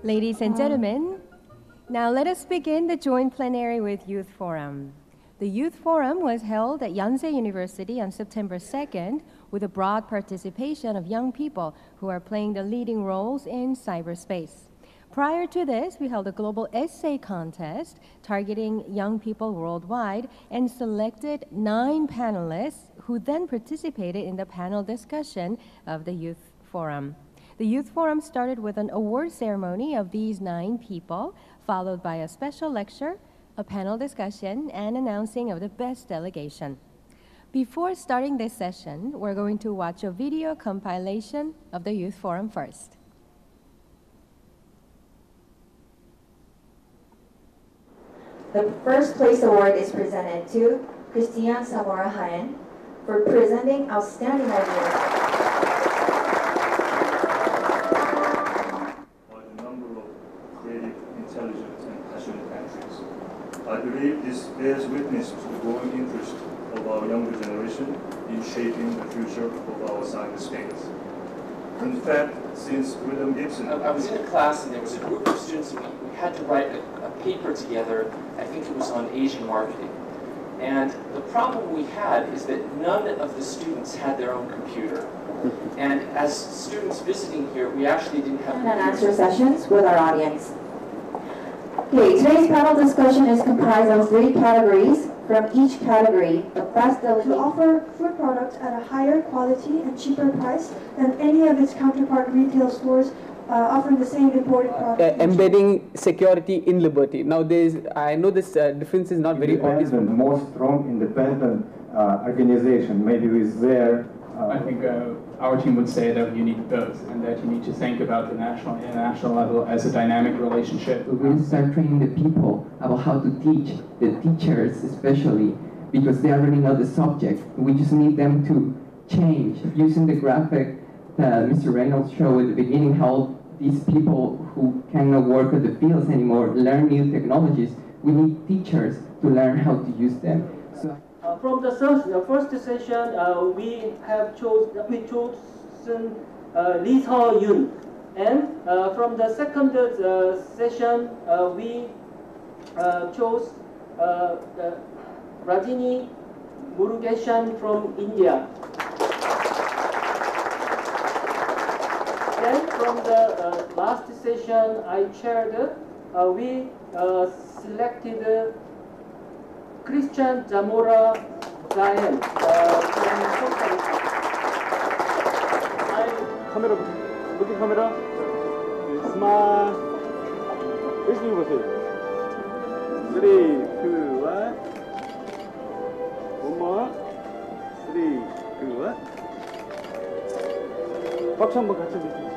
Ladies and gentlemen, now let us begin the joint plenary with Youth Forum. The Youth Forum was held at Yonsei University on September 2nd with a broad participation of young people who are playing the leading roles in cyberspace. Prior to this, we held a global essay contest targeting young people worldwide and selected 9 panelists who then participated in the panel discussion of the Youth Forum. The Youth Forum started with an award ceremony of these 9 people, followed by a special lecture, a panel discussion, and announcing of the best delegation. Before starting this session, we're going to watch a video compilation of the Youth Forum first. The first place award is presented to Christian Samora Hayen for presenting outstanding ideas. Intelligent and passionate countries. I believe this bears witness to the growing interest of our younger generation in shaping the future of our cyberspace. In fact, since William Gibson... I was in a class and there was a group of students and we had to write a paper together. I think it was on Asian marketing. And the problem we had is that none of the students had their own computer. And as students visiting here, we actually didn't have... And answer sessions with our audience. Okay, today's panel discussion is comprised of 3 categories. From each category, the best delegate to offer food products at a higher quality and cheaper price than any of its counterpart retail stores offering the same imported product. Embedding security in liberty. Now, I know this difference is not very obvious. The most strong independent organization, maybe with their... I think our team would say that you need both, and that you need to think about the national and international level as a dynamic relationship. We will start training the people about how to teach, the teachers especially, because they already know the subject. We just need them to change, using the graphic that Mr. Reynolds showed at the beginning, how these people who cannot work at the fields anymore learn new technologies. We need teachers to learn how to use them. So, from the first session, we chosen Lee Seo-yoon, and from the second session, we chose Rajini Murugesan from India. Then from the last session I chaired, we selected Christian Zamora Zayen from Costa Rica. 카메라, 여기 카메라. 스마일. 열심히 보세요. 3, 2, 1. One more. 3, 2, 1. 박수 한번 같이 주세요.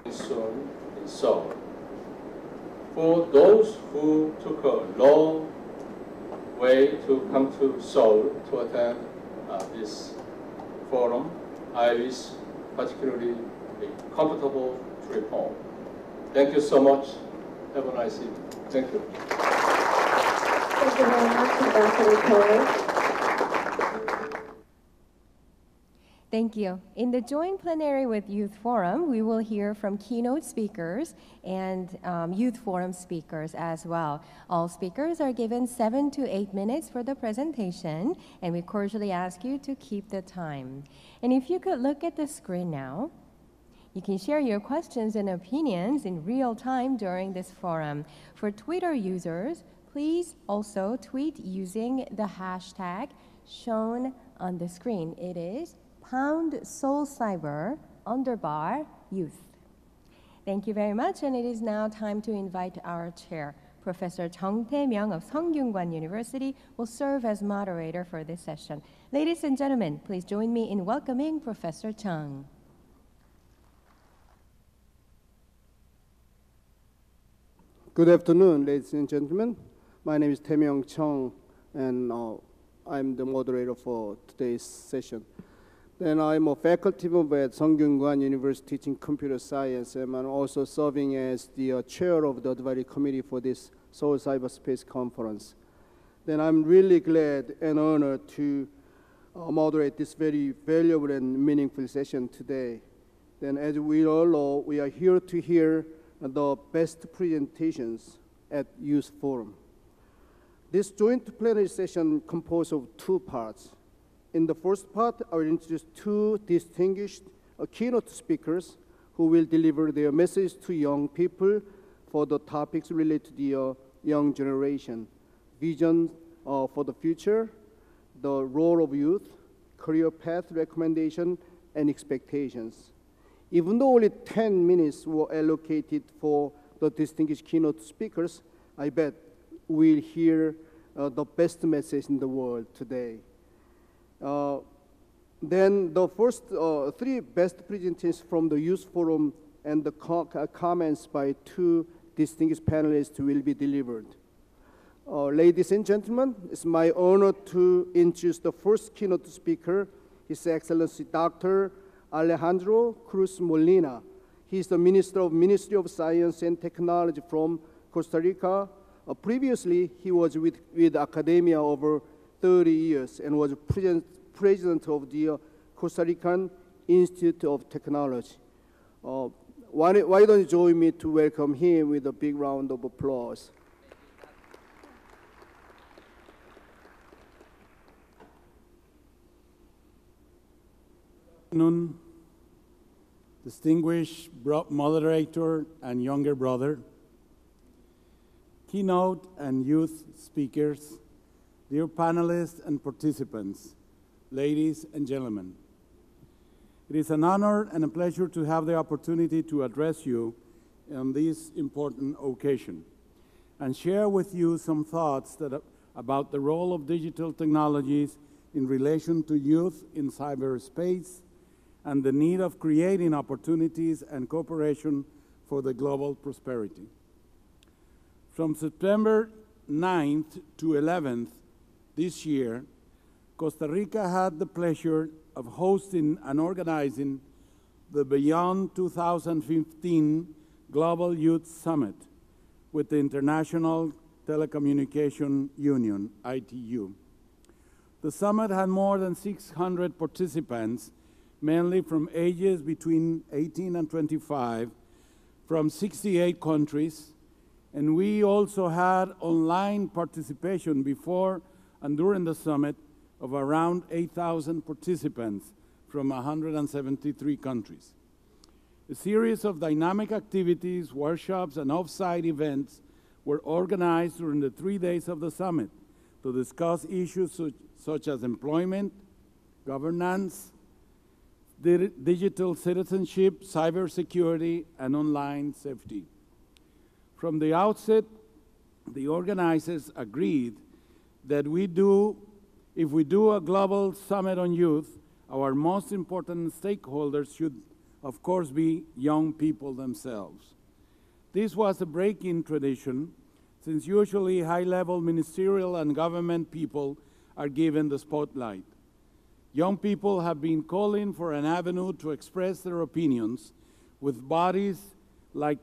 In Seoul. For those who took a long way to come to Seoul to attend this forum, I wish particularly a comfortable trip home. Thank you so much. Have a nice evening. Thank you. Thank you very much, Ambassador Coex. Thank you. In the joint plenary with Youth Forum, we will hear from keynote speakers and Youth Forum speakers as well. All speakers are given 7 to 8 minutes for the presentation, and we cordially ask you to keep the time. And if you could look at the screen now, you can share your questions and opinions in real time during this forum. For Twitter users, please also tweet using the hashtag shown on the screen. It is #SeoulCyber_youth. Thank you very much, and it is now time to invite our chair. Professor Chung Tae-myung of Seonggyungwan University will serve as moderator for this session. Ladies and gentlemen, please join me in welcoming Professor Chung. Good afternoon, ladies and gentlemen. My name is Tae-myung Chung, and I'm the moderator for today's session. Then I'm a faculty member at Seonggyungwan University teaching computer science, and I'm also serving as the chair of the advisory committee for this Seoul Cyberspace conference. Then I'm really glad and honored to moderate this very valuable and meaningful session today. Then as we all know, we are here to hear the best presentations at Youth Forum. This joint plenary session composed of two parts. In the first part, I will introduce two distinguished keynote speakers who will deliver their message to young people for the topics related to the young generation, vision for the future, the role of youth, career path recommendation, and expectations. Even though only 10 minutes were allocated for the distinguished keynote speakers, I bet we'll hear the best message in the world today. Then the first three best presentations from the Youth Forum and the comments by two distinguished panelists will be delivered. Ladies and gentlemen, it's my honor to introduce the first keynote speaker, His Excellency Dr. Alejandro Cruz Molina. He is the Ministry of Science and Technology from Costa Rica. Previously, he was with academia over 30 years and was president of the Costa Rican Institute of Technology. Why don't you join me to welcome him with a big round of applause. Good afternoon, distinguished moderator and younger brother, keynote and youth speakers, dear panelists and participants, ladies and gentlemen. It is an honor and a pleasure to have the opportunity to address you on this important occasion and share with you some thoughts about the role of digital technologies in relation to youth in cyberspace and the need of creating opportunities and cooperation for the global prosperity. From September 9th to 11th this year, Costa Rica had the pleasure of hosting and organizing the Beyond 2015 Global Youth Summit with the International Telecommunication Union, ITU. The summit had more than 600 participants, mainly from ages between 18 and 25, from 68 countries, and we also had online participation before and during the summit of around 8,000 participants from 173 countries. A series of dynamic activities, workshops, and off-site events were organized during the 3 days of the summit to discuss issues such as employment, governance, digital citizenship, cybersecurity, and online safety. From the outset, the organizers agreed that if we do a global summit on youth, our most important stakeholders should, of course, be young people themselves. This was a break in tradition, since usually high-level ministerial and government people are given the spotlight. Young people have been calling for an avenue to express their opinions within bodies like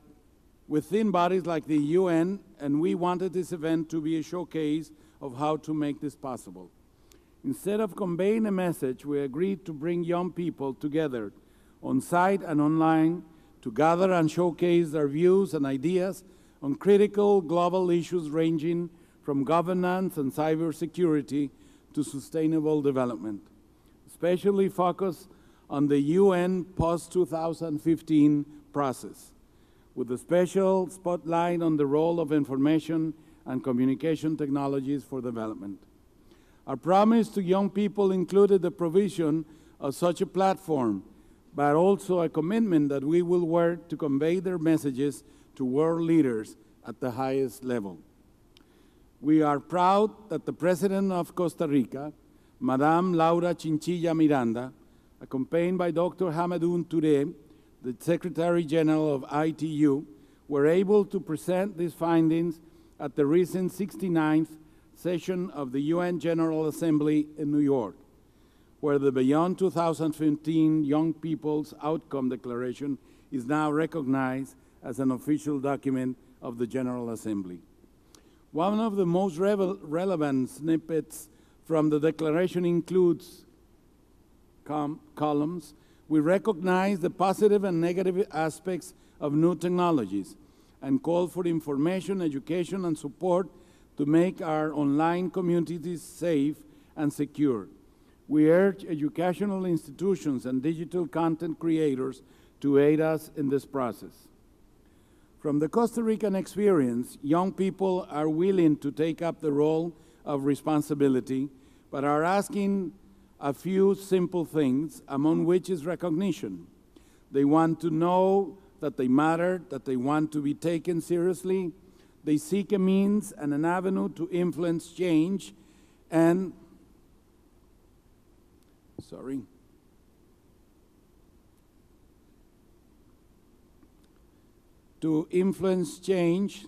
the UN, and we wanted this event to be a showcase of how to make this possible. Instead of conveying a message, we agreed to bring young people together on site and online to gather and showcase their views and ideas on critical global issues ranging from governance and cybersecurity to sustainable development, especially focused on the UN post-2015 process, with a special spotlight on the role of information and communication technologies for development. Our promise to young people included the provision of such a platform, but also a commitment that we will work to convey their messages to world leaders at the highest level. We are proud that the President of Costa Rica, Madame Laura Chinchilla Miranda, accompanied by Dr. Hamadoun Touré, the Secretary General of ITU, were able to present these findings at the recent 69th session of the UN General Assembly in New York, where the Beyond 2015 Young People's Outcome Declaration is now recognized as an official document of the General Assembly. One of the most relevant snippets from the declaration includes columns, we recognize the positive and negative aspects of new technologies and call for information, education, and support to make our online communities safe and secure. We urge educational institutions and digital content creators to aid us in this process. From the Costa Rican experience, young people are willing to take up the role of responsibility, but are asking a few simple things, among which is recognition. They want to know that they matter, that they want to be taken seriously. They seek a means and an avenue to influence change and, to influence change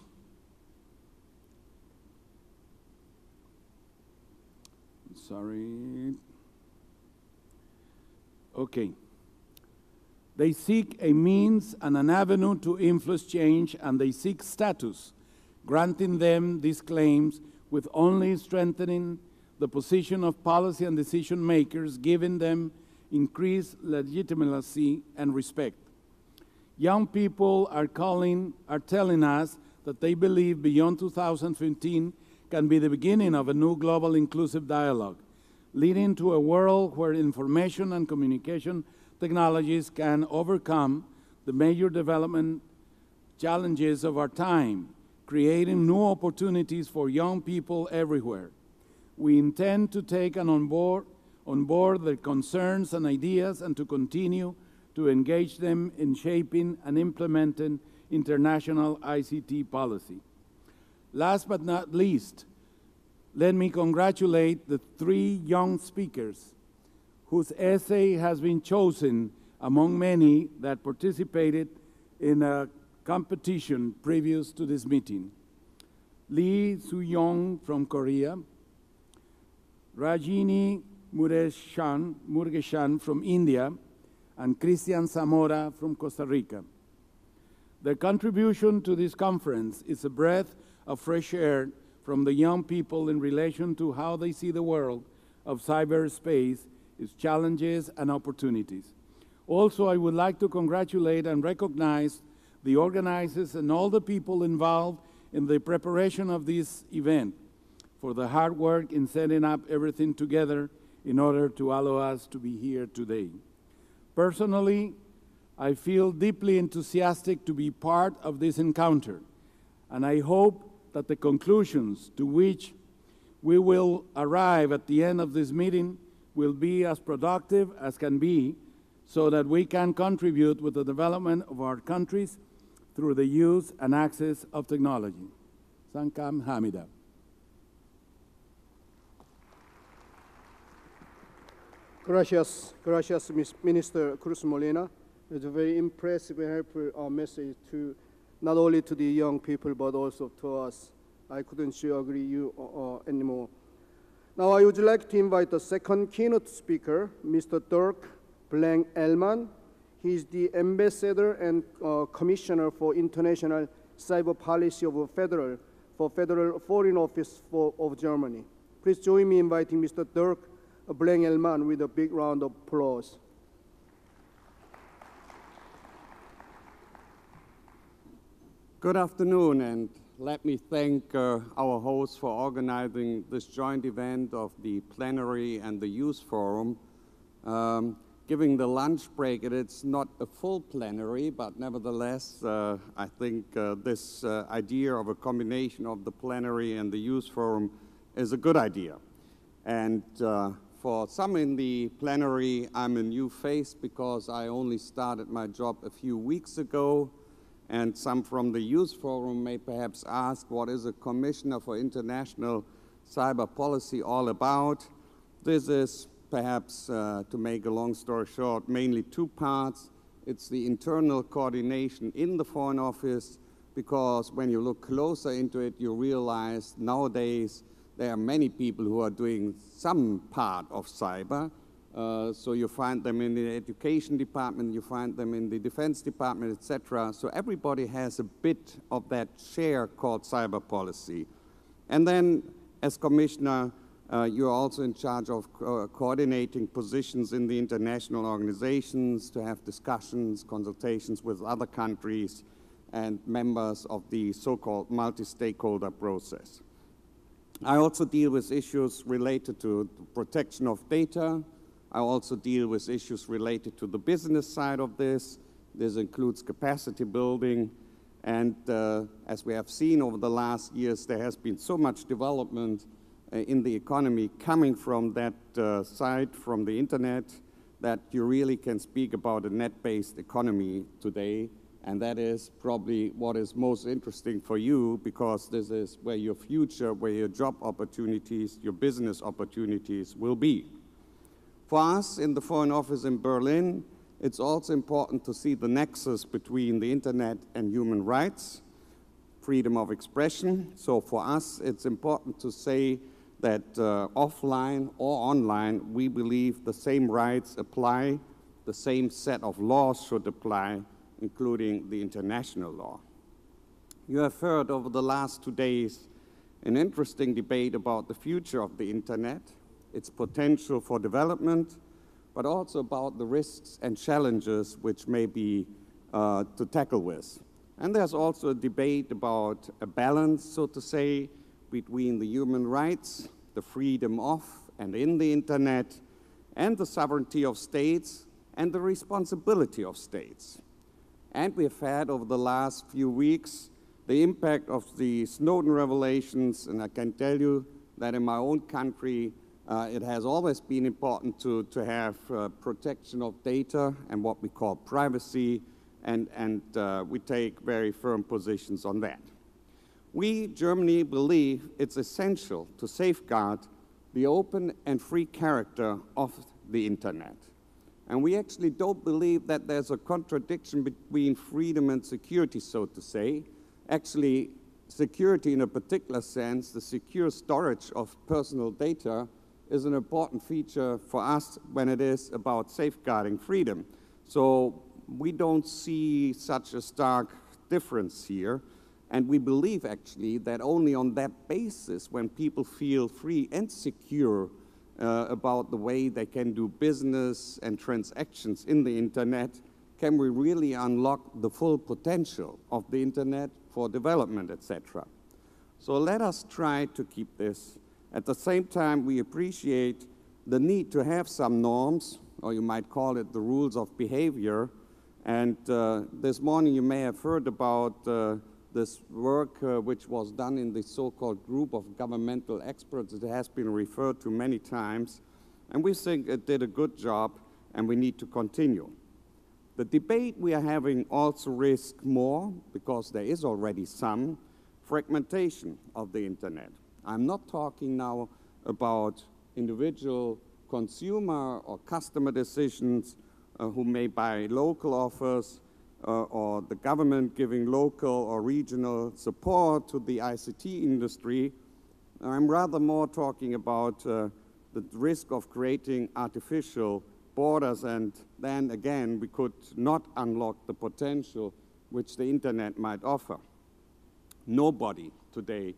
They seek a means and an avenue to influence change, and they seek status, granting them these claims with only strengthening the position of policy and decision makers, giving them increased legitimacy and respect. Young people are telling us that they believe beyond 2015 can be the beginning of a new global inclusive dialogue, leading to a world where information and communication technologies can overcome the major development challenges of our time, creating new opportunities for young people everywhere. We intend to take on board their concerns and ideas and to continue to engage them in shaping and implementing international ICT policy. Last but not least, let me congratulate the 3 young speakers whose essay has been chosen among many that participated in a competition previous to this meeting. Lee Soo-young from Korea, Rajini Murugesan from India, and Christian Zamora from Costa Rica. Their contribution to this conference is a breath of fresh air from the young people in relation to how they see the world of cyberspace, its challenges and opportunities. Also, I would like to congratulate and recognize the organizers and all the people involved in the preparation of this event for the hard work in setting up everything together in order to allow us to be here today. Personally, I feel deeply enthusiastic to be part of this encounter, and I hope that the conclusions to which we will arrive at the end of this meeting will be as productive as can be, so that we can contribute with the development of our countries through the use and access of technology. Sankam Hamida. Gracias, Minister Cruz Molina. It's a very impressive and helpful message to not only to the young people, but also to us. I couldn't agree you anymore. Now I would like to invite the second keynote speaker, Mr. Dirk Blank-Elman. He is the Ambassador and Commissioner for International Cyber Policy of Federal Foreign Office of Germany. Please join me in inviting Mr. Dirk Blank-Elman with a big round of applause. Good afternoon, and let me thank our hosts for organizing this joint event of the Plenary and the Youth Forum. Giving the lunch break, it's not a full plenary, but nevertheless, I think this idea of a combination of the Plenary and the Youth Forum is a good idea. And for some in the Plenary, I'm a new face because I only started my job a few weeks ago. And some from the Youth Forum may perhaps ask, what is a Commissioner for International Cyber Policy all about? This is perhaps, to make a long story short, mainly 2 parts. It's the internal coordination in the Foreign Office, because when you look closer into it, you realize nowadays there are many people who are doing some part of cyber. So you find them in the education department, you find them in the defense department, etc. So everybody has a bit of that share called cyber policy. And then, as Commissioner, You're also in charge of coordinating positions in the international organizations to have discussions, consultations with other countries and members of the so-called multi-stakeholder process. I also deal with issues related to the protection of data. I also deal with issues related to the business side of this. This includes capacity building. And as we have seen over the last years, there has been so much development in the economy coming from that side, from the internet, that you really can speak about a net-based economy today. And that is probably what is most interesting for you, because this is where your future, where your job opportunities, your business opportunities will be. For us in the Foreign Office in Berlin, it's also important to see the nexus between the internet and human rights, freedom of expression. So for us, it's important to say that offline or online, we believe the same rights apply, the same set of laws should apply, including the international law. You have heard over the last 2 days an interesting debate about the future of the internet, its potential for development, but also about the risks and challenges which may be to tackle with. And there's also a debate about a balance, so to say, between the human rights, the freedom of and in the internet, and the sovereignty of states and the responsibility of states. And we've had over the last few weeks the impact of the Snowden revelations, and I can tell you that in my own country it has always been important to have protection of data and what we call privacy, and we take very firm positions on that. We, Germany, believe it's essential to safeguard the open and free character of the internet. And we actually don't believe that there's a contradiction between freedom and security, so to say. Actually, security in a particular sense, the secure storage of personal data, is an important feature for us when it is about safeguarding freedom. So we don't see such a stark difference here. And we believe, actually, that only on that basis, when people feel free and secure about the way they can do business and transactions in the internet, can we really unlock the full potential of the internet for development, etc. So let us try to keep this. At the same time, we appreciate the need to have some norms, or you might call it the rules of behavior. And this morning you may have heard about this work which was done in the so-called group of governmental experts. It has been referred to many times, and we think it did a good job, and we need to continue. The debate we are having also risks more, because there is already some, fragmentation of the internet. I'm not talking now about individual consumer or customer decisions who may buy local offers, or the government giving local or regional support to the ICT industry. I'm rather more talking about the risk of creating artificial borders, and then again we could not unlock the potential which the internet might offer. Nobody today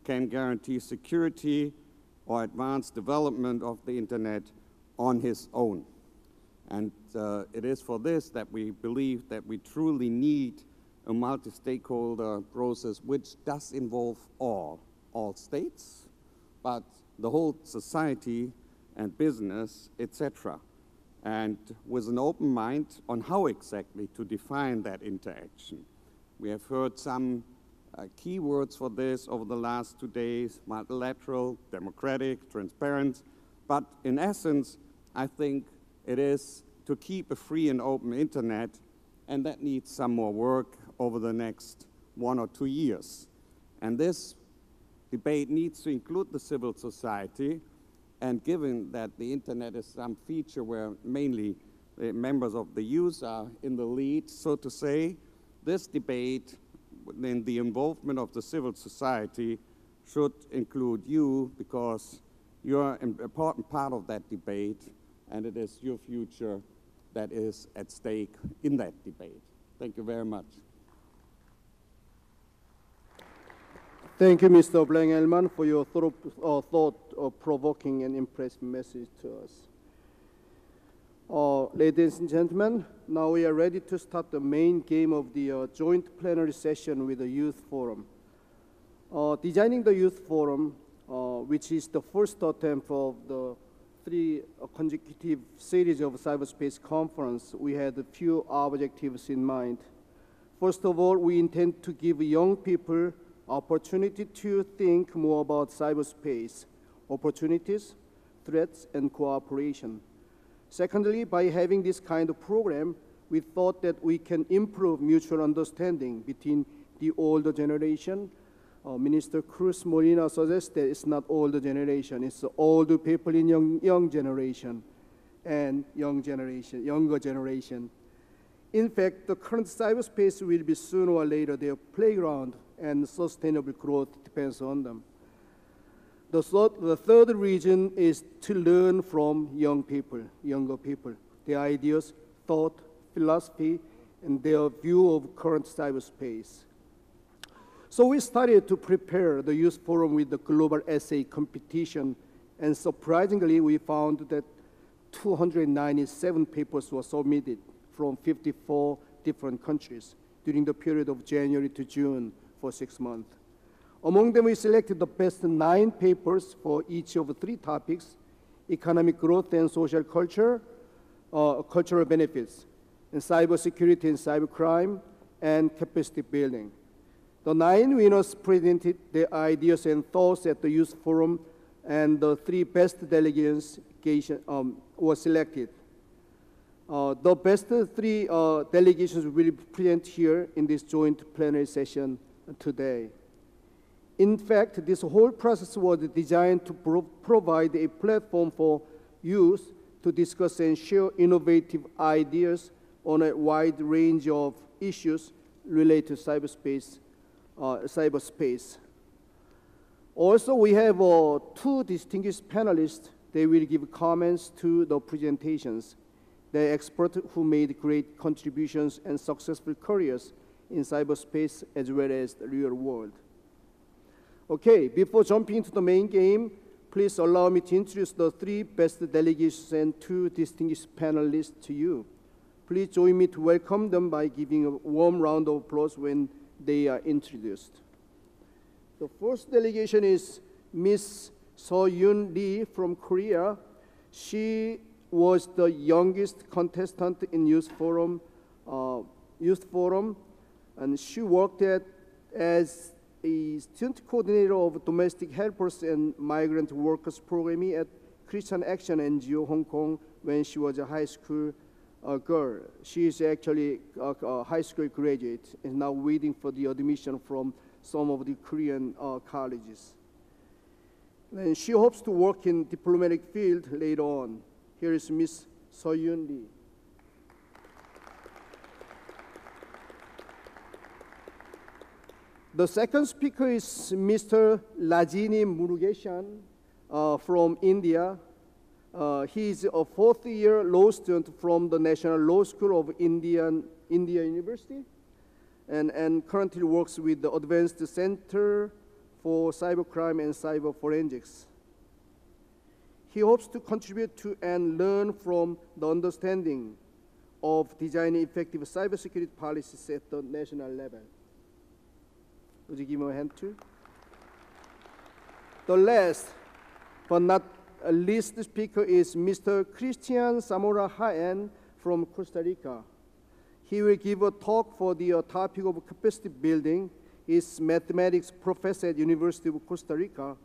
can guarantee security or advanced development of the internet on his own. And it is for this that we believe that we truly need a multi-stakeholder process which does involve all states, but the whole society and business, etc. And with an open mind on how exactly to define that interaction. We have heard some key words for this over the last 2 days: multilateral, democratic, transparent. But in essence, I think it is to keep a free and open internet, and that needs some more work over the next 1 or 2 years. And this debate needs to include the civil society, and given that the internet is some feature where mainly the members of the youth are in the lead, so to say, this debate and the involvement of the civil society should include you, because you're an important part of that debate, and it is your future that is at stake in that debate. Thank you very much. Thank you, Mr. Blank-Elman, for your thought-provoking and impressive message to us. Ladies and gentlemen, now we are ready to start the main game of the joint plenary session with the Youth Forum. Designing the Youth Forum, which is the first attempt of the 3 consecutive series of Cyberspace conference, we had a few objectives in mind. First of all, we intend to give young people opportunity to think more about cyberspace, opportunities, threats, and cooperation. Secondly, by having this kind of program, we thought that we can improve mutual understanding between the older generation. Minister Cruz Molina suggested it's not older generation, it's older people in young generation and younger generation. In fact, the current cyberspace will be sooner or later their playground, and sustainable growth depends on them. The third reason is to learn from younger people, their ideas, thought, philosophy, and their view of current cyberspace. So we started to prepare the Youth Forum with the global essay competition, and surprisingly, we found that 297 papers were submitted from 54 different countries during the period of January to June for 6 months. Among them, we selected the best 9 papers for each of the 3 topics: economic growth and social culture, cultural benefits, and cybersecurity and cybercrime, and capacity building. The 9 winners presented their ideas and thoughts at the Youth Forum, and the 3 best delegates were selected. The best 3 delegations will be presented here in this joint plenary session today. In fact, this whole process was designed to provide a platform for youth to discuss and share innovative ideas on a wide range of issues related to cyberspace. Also, we have 2 distinguished panelists. They will give comments to the presentations. They're experts who made great contributions and successful careers in cyberspace as well as the real world. Okay, before jumping into the main game, please allow me to introduce the 3 best delegates and 2 distinguished panelists to you. Please join me to welcome them by giving a warm round of applause when they are introduced. The first delegation is Ms. So-Yoon Lee from Korea. She was the youngest contestant in Youth Forum, and she worked as a student coordinator of domestic helpers and migrant workers programming at Christian Action NGO Hong Kong when she was a high school girl. She is actually a high school graduate and now waiting for the admission from some of the Korean colleges. And she hopes to work in diplomatic field later on. Here is Ms. So-Yoon Lee. The second speaker is Mr. Rajini Murugeshan from India. He is a 4th-year law student from the National Law School of India University and currently works with the Advanced Center for Cybercrime and Cyber Forensics. He hopes to contribute to and learn from the understanding of designing effective cybersecurity policies at the national level. Would you give him a hand too? The last but not least speaker is Mr. Christian Zamora Haen from Costa Rica. He will give a talk for the topic of capacity building. He's mathematics professor at University of Costa Rica.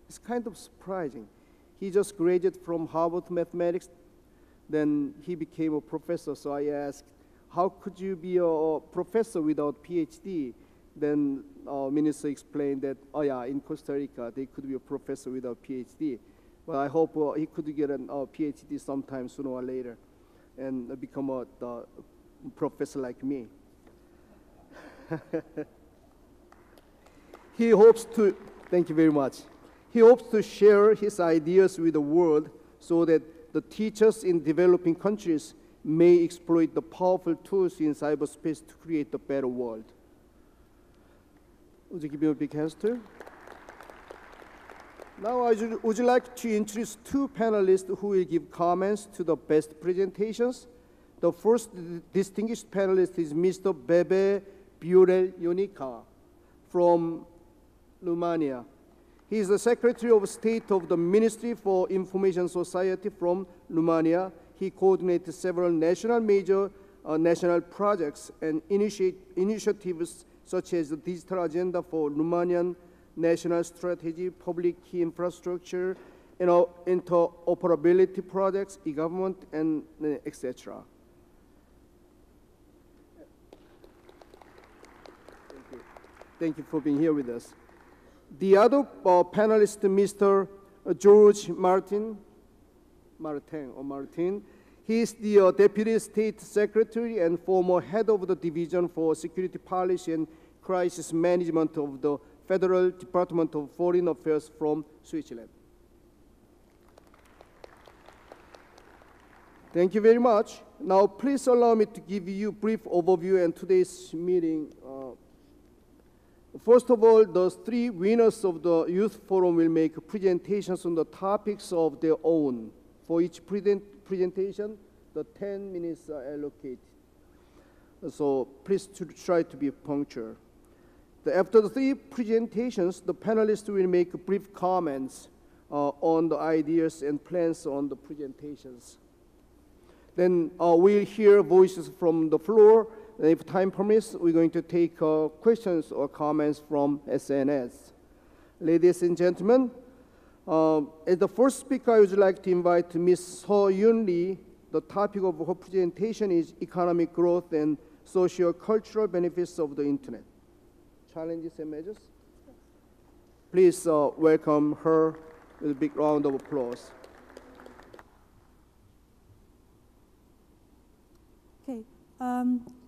It's kind of surprising. He just graduated from Harvard Mathematics, then he became a professor. So I asked, how could you be a professor without PhD? Then minister explained that, oh yeah, in Costa Rica, they could be a professor without PhD. But I hope he could get a PhD sometime sooner or later and become a professor like me. He hopes to, thank you very much. He hopes to share his ideas with the world so that the teachers in developing countries may exploit the powerful tools in cyberspace to create a better world. Would you give me a big hands too? Now I would like to introduce two panelists who will give comments to the best presentations. The first distinguished panelist is Mr. Bebe Biorel Ionica from Romania. He is the Secretary of State of the Ministry for Information Society from Romania. He coordinates several national projects and initiatives such as the Digital Agenda for Romanian National Strategy, Public Key Infrastructure, interoperability projects, e-government, and etc. Thank you for being here with us. The other panelist, Mr. George Martin. He is the Deputy State Secretary and former head of the Division for Security Policy and Crisis Management of the Federal Department of Foreign Affairs from Switzerland. Thank you very much. Now, please allow me to give you a brief overview and today's meeting. First of all, the three winners of the Youth Forum will make presentations on the topics of their own. For each presentation, the 10 minutes are allocated. So please try to be punctual. After the three presentations, the panelists will make brief comments on the ideas and plans on the presentations. Then we'll hear voices from the floor. And if time permits, we're going to take questions or comments from SNS. Ladies and gentlemen, as the first speaker, I would like to invite Ms. So Yun Lee. The topic of her presentation is economic growth and socio-cultural benefits of the internet. Challenges and measures. Please welcome her with a big round of applause. Okay.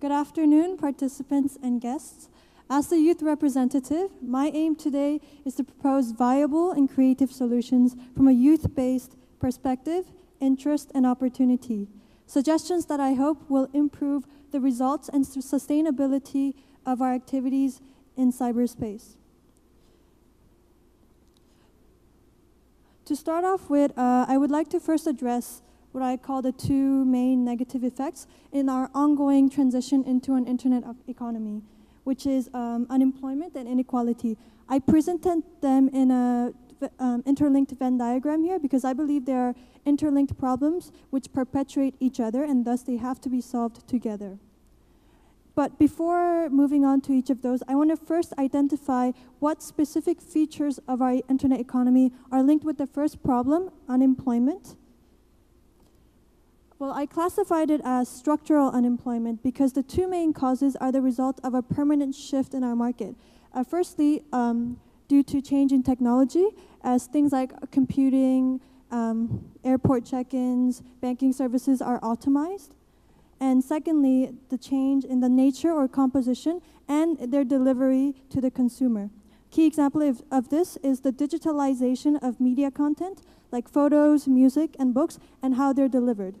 Good afternoon, participants and guests. As the youth representative, my aim today is to propose viable and creative solutions from a youth-based perspective, interest, and opportunity. Suggestions that I hope will improve the results and sustainability of our activities in cyberspace. To start off with, I would like to first address what I call the two main negative effects in our ongoing transition into an internet economy, which is unemployment and inequality. I presented them in a interlinked Venn diagram here because I believe they are interlinked problems which perpetuate each other and thus they have to be solved together. But before moving on to each of those, I want to first identify what specific features of our internet economy are linked with the first problem, unemployment. Well, I classified it as structural unemployment because the two main causes are the result of a permanent shift in our market. Firstly, due to change in technology, as things like computing, airport check-ins, banking services are optimized. And secondly, the change in the nature or composition and their delivery to the consumer. Key example of this is the digitalization of media content, like photos, music, and books, and how they're delivered.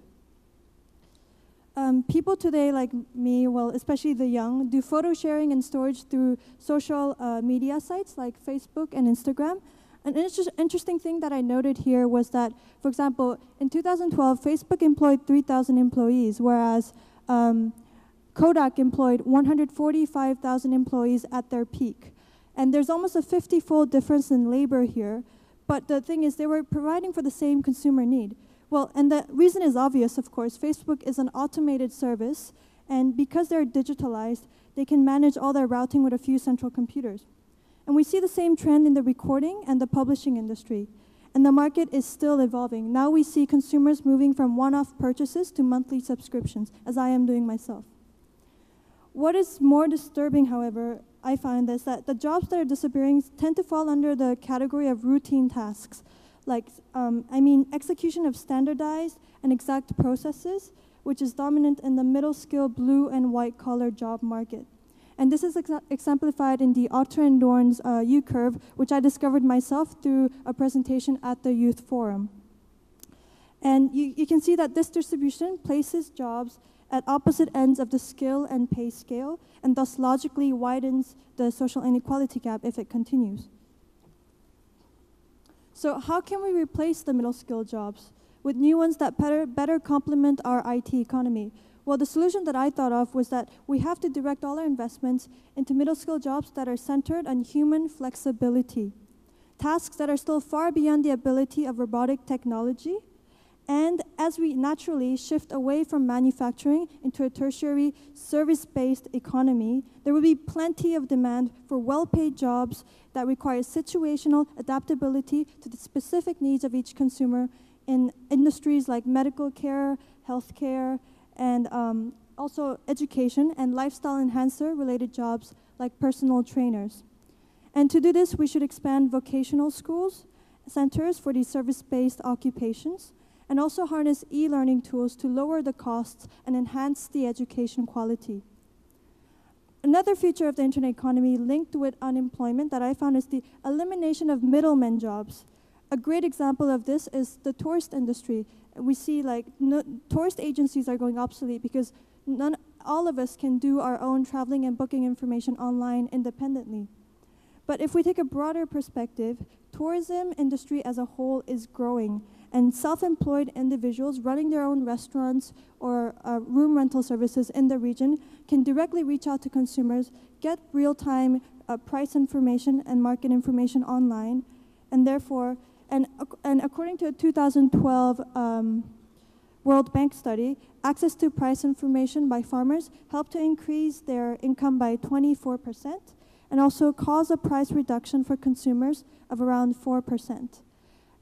People today, like me, well, especially the young, do photo sharing and storage through social media sites like Facebook and Instagram. An interesting thing that I noted here was that, for example, in 2012, Facebook employed 3,000 employees, whereas Kodak employed 145,000 employees at their peak. And there's almost a 50-fold difference in labor here. But the thing is, they were providing for the same consumer need. Well, and the reason is obvious, of course. Facebook is an automated service, and because they're digitalized, they can manage all their routing with a few central computers. And we see the same trend in the recording and the publishing industry. And the market is still evolving. Now we see consumers moving from one-off purchases to monthly subscriptions, as I am doing myself. What is more disturbing, however, I find is that the jobs that are disappearing tend to fall under the category of routine tasks, like, execution of standardized and exact processes, which is dominant in the middle-skill blue and white-collar job market. And this is exemplified in the Otter and Dorn's U-curve, which I discovered myself through a presentation at the Youth Forum. And you can see that this distribution places jobs at opposite ends of the skill and pay scale, and thus logically widens the social inequality gap if it continues. So how can we replace the middle skill jobs with new ones that better complement our IT economy? Well, the solution that I thought of was that we have to direct all our investments into middle skill jobs that are centered on human flexibility, tasks that are still far beyond the ability of robotic technology. And as we naturally shift away from manufacturing into a tertiary service-based economy, there will be plenty of demand for well-paid jobs that require situational adaptability to the specific needs of each consumer in industries like medical care, healthcare, and also education and lifestyle enhancer related jobs like personal trainers. And to do this, we should expand vocational schools, centers for these service-based occupations, and also harness e-learning tools to lower the costs and enhance the education quality. Another feature of the internet economy linked with unemployment that I found is the elimination of middlemen jobs. A great example of this is the tourist industry. We see tourist agencies are going obsolete because all of us can do our own traveling and booking information online independently. But if we take a broader perspective, tourism industry as a whole is growing, and self-employed individuals running their own restaurants or room rental services in the region can directly reach out to consumers, get real-time price information and market information online, and therefore, and according to a 2012 World Bank study, access to price information by farmers helped to increase their income by 24%, and also cause a price reduction for consumers of around 4%.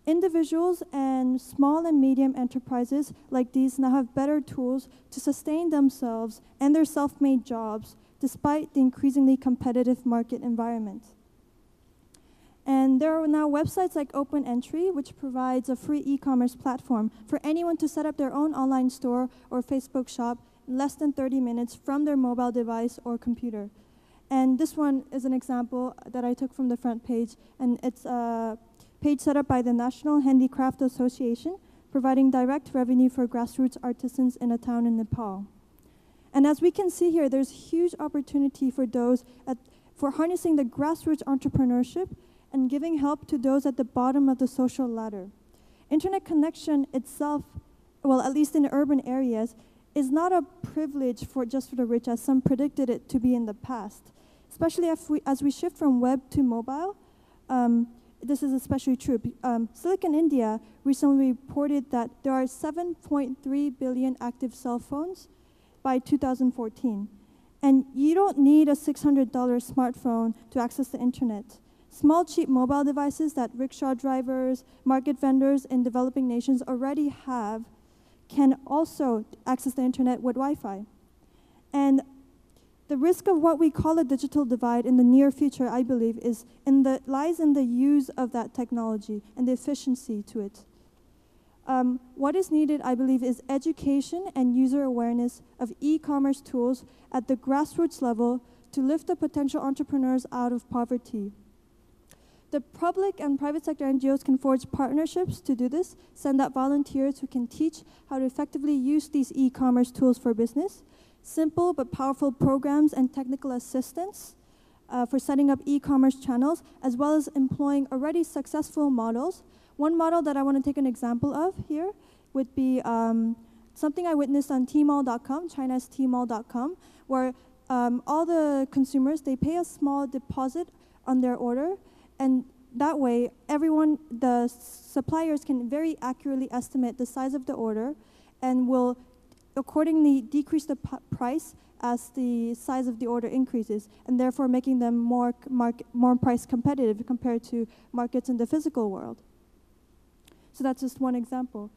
Individuals and small and medium enterprises like these now have better tools to sustain themselves and their self-made jobs despite the increasingly competitive market environment. And there are now websites like Open Entry, which provides a free e-commerce platform for anyone to set up their own online store or Facebook shop in less than 30 minutes from their mobile device or computer. And this one is an example that I took from the front page, and it's a page set up by the National Handicraft Association, providing direct revenue for grassroots artisans in a town in Nepal. And as we can see here, there's huge opportunity for those for harnessing the grassroots entrepreneurship and giving help to those at the bottom of the social ladder. Internet connection itself, well, at least in urban areas, is not a privilege just for the rich, as some predicted it to be in the past. Especially as we shift from web to mobile, this is especially true. Silicon India recently reported that there are 7.3 billion active cell phones by 2014. And you don't need a $600 smartphone to access the internet. Small, cheap mobile devices that rickshaw drivers, market vendors in developing nations already have can also access the internet with Wi-Fi. And the risk of what we call a digital divide in the near future, I believe, lies in the use of that technology and the efficiency to it. What is needed, I believe, is education and user awareness of e-commerce tools at the grassroots level to lift the potential entrepreneurs out of poverty. The public and private sector NGOs can forge partnerships to do this, send out volunteers who can teach how to effectively use these e-commerce tools for business, simple but powerful programs and technical assistance for setting up e-commerce channels, as well as employing already successful models. One model that I want to take an example of here would be something I witnessed on Tmall.com, China's Tmall.com, where all the consumers, they pay a small deposit on their order, and that way, the suppliers can very accurately estimate the size of the order and will accordingly decrease the price as the size of the order increases, and therefore making them more price competitive compared to markets in the physical world. So that's just one example.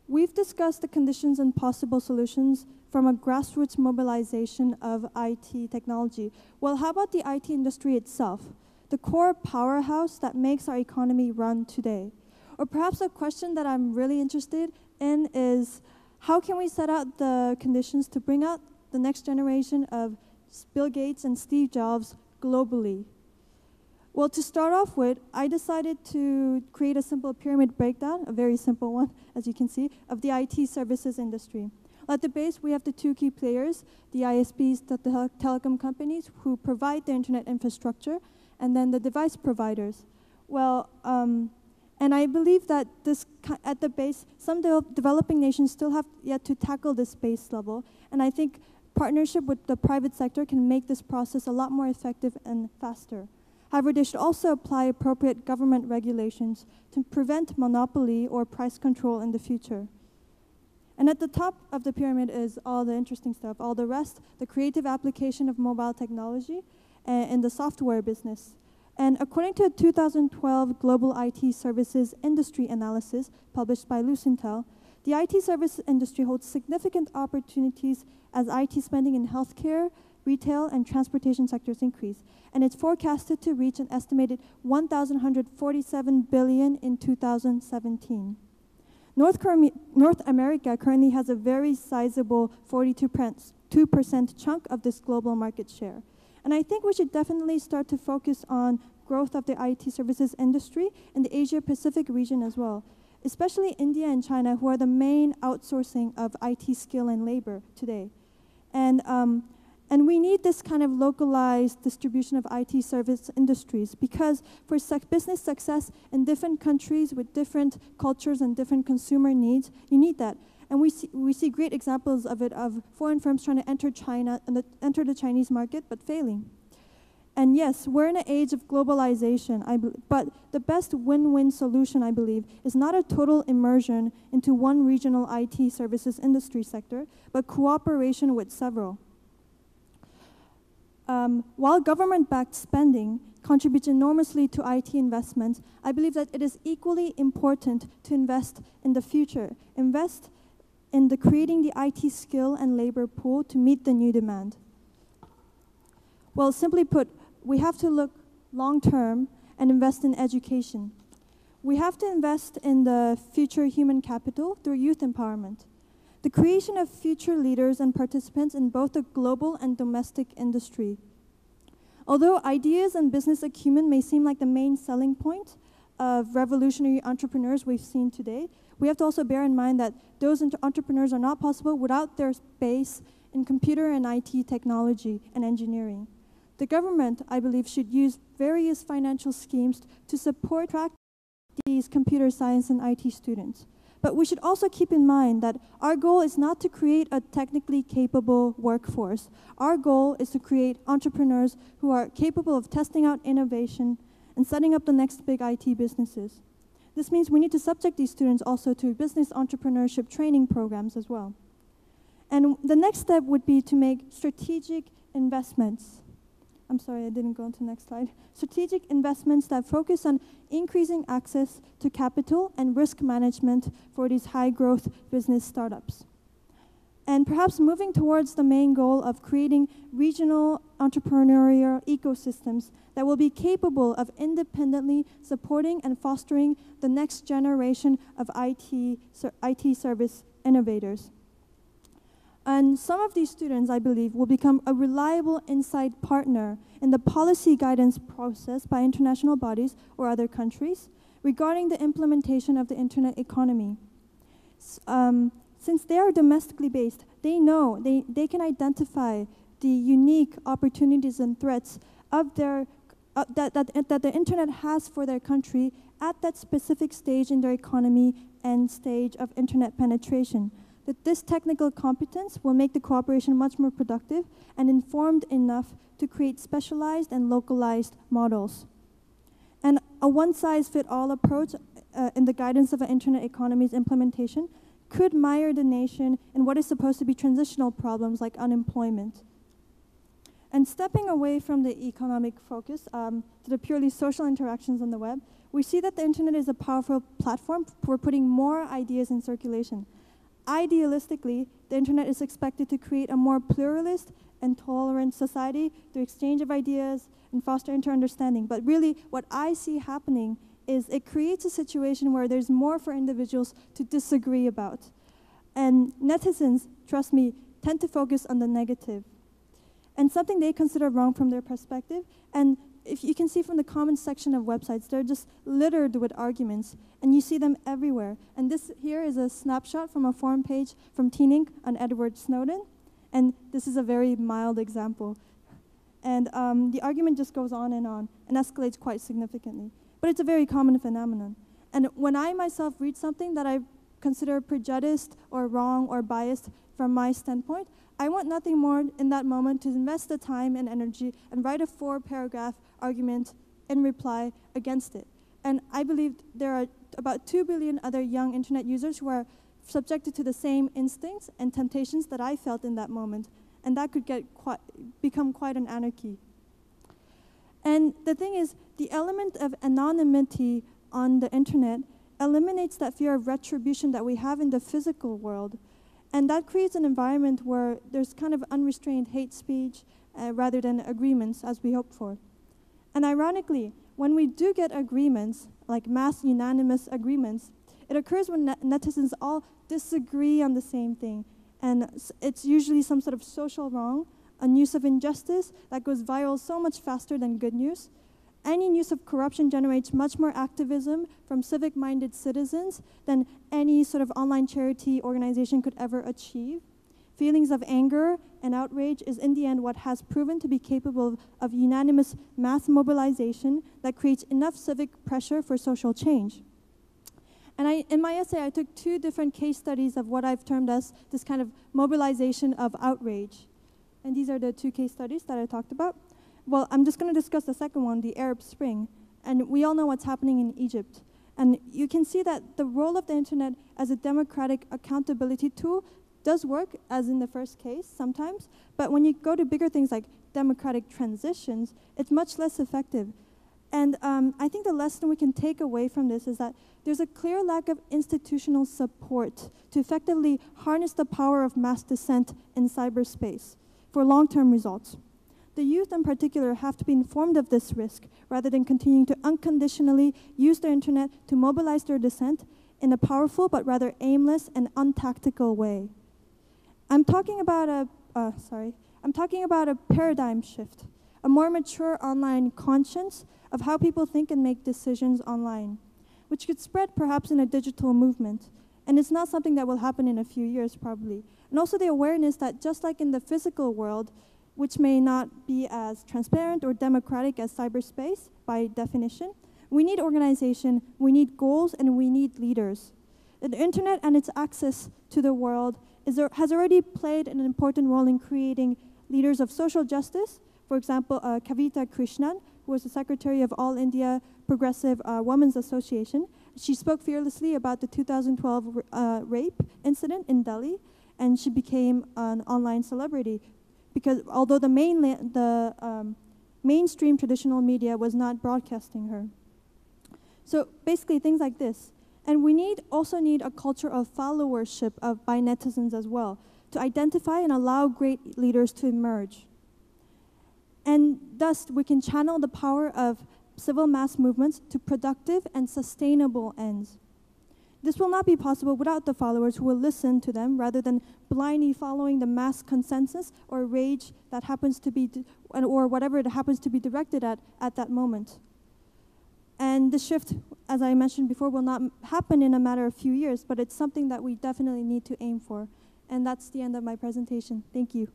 We've discussed the conditions and possible solutions from a grassroots mobilization of IT technology. Well, how about the IT industry itself? The core powerhouse that makes our economy run today. Or perhaps a question that I'm really interested in is, how can we set out the conditions to bring out the next generation of Bill Gates and Steve Jobs globally? Well, to start off with, I decided to create a simple pyramid breakdown, a very simple one, as you can see, of the IT services industry. At the base, we have the two key players, the ISPs, the telecom companies who provide the internet infrastructure, and then the device providers. Well, and I believe that this, at the base, some developing nations still have yet to tackle this base level, and I think partnership with the private sector can make this process a lot more effective and faster. However, they should also apply appropriate government regulations to prevent monopoly or price control in the future. And at the top of the pyramid is all the interesting stuff. All the rest, the creative application of mobile technology in the software business. And according to a 2012 Global IT Services Industry Analysis published by Lucentel, the IT service industry holds significant opportunities as IT spending in healthcare, retail, and transportation sectors increase. And it's forecasted to reach an estimated $1,147 billion in 2017. North America currently has a very sizable 42% chunk of this global market share. And I think we should definitely start to focus on growth of the IT services industry in the Asia-Pacific region as well, especially India and China, who are the main outsourcing of IT skill and labor today. And we need this kind of localized distribution of IT service industries because for business success in different countries with different cultures and different consumer needs, you need that. And we see great examples of it, of foreign firms trying to enter China and enter the Chinese market, but failing. And yes, we're in an age of globalization, but the best win-win solution, I believe, is not a total immersion into one regional IT services industry sector, but cooperation with several. While government-backed spending contributes enormously to IT investments, I believe that it is equally important to invest in the future, invest in creating the IT skill and labor pool to meet the new demand. Well, simply put, we have to look long-term and invest in education. We have to invest in the future human capital through youth empowerment. The creation of future leaders and participants in both the global and domestic industry. Although ideas and business acumen may seem like the main selling point of revolutionary entrepreneurs we've seen today, we have to also bear in mind that those entrepreneurs are not possible without their base in computer and IT technology and engineering. The government, I believe, should use various financial schemes to support these computer science and IT students. But we should also keep in mind that our goal is not to create a technically capable workforce. Our goal is to create entrepreneurs who are capable of testing out innovation and setting up the next big IT businesses. This means we need to subject these students also to business entrepreneurship training programs as well. And the next step would be to make strategic investments. I'm sorry, I didn't go on to the next slide. Strategic investments that focus on increasing access to capital and risk management for these high-growth business startups. And perhaps moving towards the main goal of creating regional entrepreneurial ecosystems that will be capable of independently supporting and fostering the next generation of IT service innovators. And some of these students, I believe, will become a reliable inside partner in the policy guidance process by international bodies or other countries regarding the implementation of the internet economy. Since they are domestically based, they know, they can identify the unique opportunities and threats of that the internet has for their country at that specific stage in their economy and stage of internet penetration. That this technical competence will make the cooperation much more productive and informed enough to create specialized and localized models. And a one-size-fits-all approach in the guidance of an internet economy's implementation could mire the nation in what is supposed to be transitional problems like unemployment. And stepping away from the economic focus to the purely social interactions on the web, we see that the internet is a powerful platform for putting more ideas in circulation. Idealistically, the internet is expected to create a more pluralist and tolerant society through exchange of ideas and foster inter-understanding. But really, what I see happening is it creates a situation where there's more for individuals to disagree about. And netizens, trust me, tend to focus on the negative and something they consider wrong from their perspective. And if you can see from the comment section of websites, they're just littered with arguments, and you see them everywhere. And this here is a snapshot from a forum page from Teen Inc. on Edward Snowden, and this is a very mild example. And the argument just goes on and escalates quite significantly. But it's a very common phenomenon. And when I myself read something that I consider prejudiced or wrong or biased from my standpoint, I want nothing more in that moment to invest the time and energy and write a 4-paragraph argument in reply against it. And I believe there are about 2 billion other young internet users who are subjected to the same instincts and temptations that I felt in that moment. And that could become quite an anarchy. And the thing is, the element of anonymity on the internet eliminates that fear of retribution that we have in the physical world. And that creates an environment where there's kind of unrestrained hate speech rather than agreements, as we hope for. And ironically, when we do get agreements, like mass unanimous agreements, it occurs when netizens all disagree on the same thing. And it's usually some sort of social wrong, a news of injustice that goes viral so much faster than good news. Any news of corruption generates much more activism from civic-minded citizens than any sort of online charity organization could ever achieve. Feelings of anger and outrage is in the end what has proven to be capable of unanimous mass mobilization that creates enough civic pressure for social change. And in my essay, I took 2 different case studies of what I've termed as this kind of mobilization of outrage. And these are the 2 case studies that I talked about. Well, I'm just going to discuss the second one, the Arab Spring. And we all know what's happening in Egypt. And you can see that the role of the internet as a democratic accountability tool does work, as in the first case sometimes. But when you go to bigger things like democratic transitions, it's much less effective. And I think the lesson we can take away from this is that there's a clear lack of institutional support to effectively harness the power of mass dissent in cyberspace for long-term results. The youth in particular have to be informed of this risk rather than continuing to unconditionally use the internet to mobilize their dissent in a powerful but rather aimless and untactical way. I'm talking about a paradigm shift, a more mature online conscience of how people think and make decisions online, which could spread perhaps in a digital movement. And it's not something that will happen in a few years, probably. And also the awareness that just like in the physical world, which may not be as transparent or democratic as cyberspace by definition, we need organization, we need goals, and we need leaders. The internet and its access to the world has already played an important role in creating leaders of social justice. For example, Kavita Krishnan, who was the secretary of All India Progressive Women's Association. She spoke fearlessly about the 2012 rape incident in Delhi, and she became an online celebrity because although the mainstream traditional media was not broadcasting her. So basically things like this. And we also need a culture of followership by netizens as well, to identify and allow great leaders to emerge. And thus, we can channel the power of civil mass movements to productive and sustainable ends. This will not be possible without the followers who will listen to them rather than blindly following the mass consensus or rage that happens to be, or whatever it happens to be directed at that moment. And the shift, as I mentioned before, will not happen in a matter of few years, but it's something that we definitely need to aim for. And that's the end of my presentation. Thank you.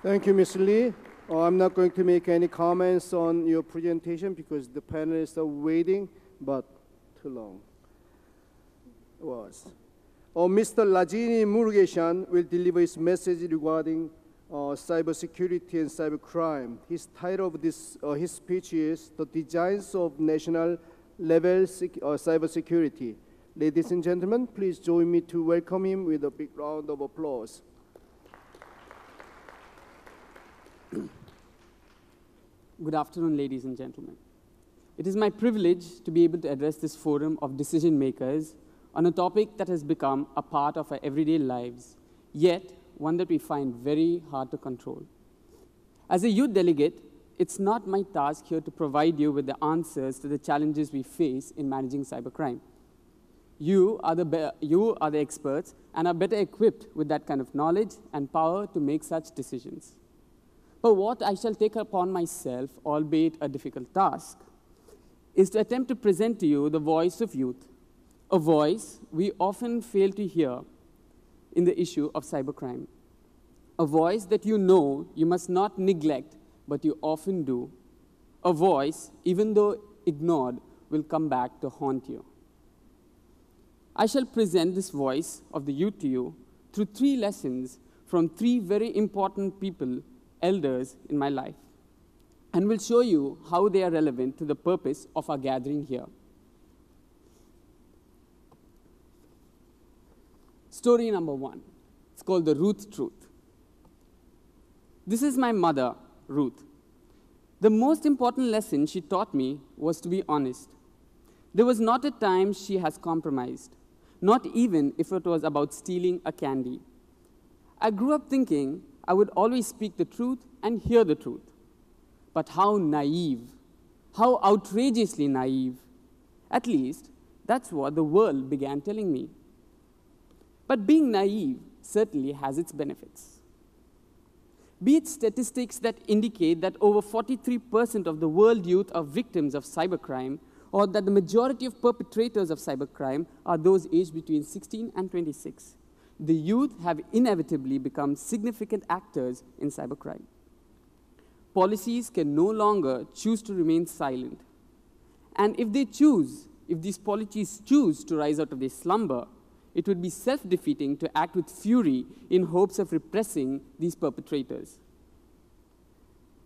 Thank you, Ms. Lee. I'm not going to make any comments on your presentation because the panelists are waiting, but too long. It was. Mr. Rajini Murugeshan will deliver his message regarding cybersecurity and cybercrime. His title of his speech is The Designs of National Level Cybersecurity. Ladies and gentlemen, please join me to welcome him with a big round of applause. Good afternoon, ladies and gentlemen. It is my privilege to be able to address this forum of decision makers on a topic that has become a part of our everyday lives, yet one that we find very hard to control. As a youth delegate, it's not my task here to provide you with the answers to the challenges we face in managing cybercrime. You are the experts and are better equipped with that kind of knowledge and power to make such decisions. But what I shall take upon myself, albeit a difficult task, is to attempt to present to you the voice of youth, a voice we often fail to hear in the issue of cybercrime, a voice that you know you must not neglect, but you often do, a voice, even though ignored, will come back to haunt you. I shall present this voice of the youth to you through 3 lessons from 3 very important people, elders in my life, and will show you how they are relevant to the purpose of our gathering here. Story number 1. It's called the Ruth Truth. This is my mother, Ruth. The most important lesson she taught me was to be honest. There was not a time she has compromised, not even if it was about stealing a candy. I grew up thinking I would always speak the truth and hear the truth. But how naive, how outrageously naive. At least, that's what the world began telling me. But being naive certainly has its benefits. Be it statistics that indicate that over 43% of the world youth are victims of cybercrime, or that the majority of perpetrators of cybercrime are those aged between 16 and 26. The youth have inevitably become significant actors in cybercrime. Policies can no longer choose to remain silent. And if these policies choose to rise out of their slumber, it would be self-defeating to act with fury in hopes of repressing these perpetrators.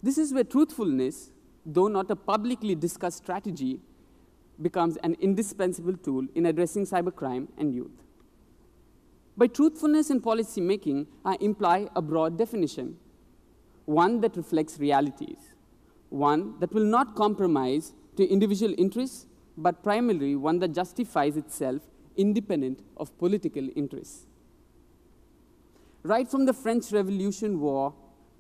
This is where truthfulness, though not a publicly discussed strategy, becomes an indispensable tool in addressing cybercrime and youth. By truthfulness in policy making, I imply a broad definition, one that reflects realities, one that will not compromise to individual interests, but primarily one that justifies itself independent of political interests. Right from the French Revolution War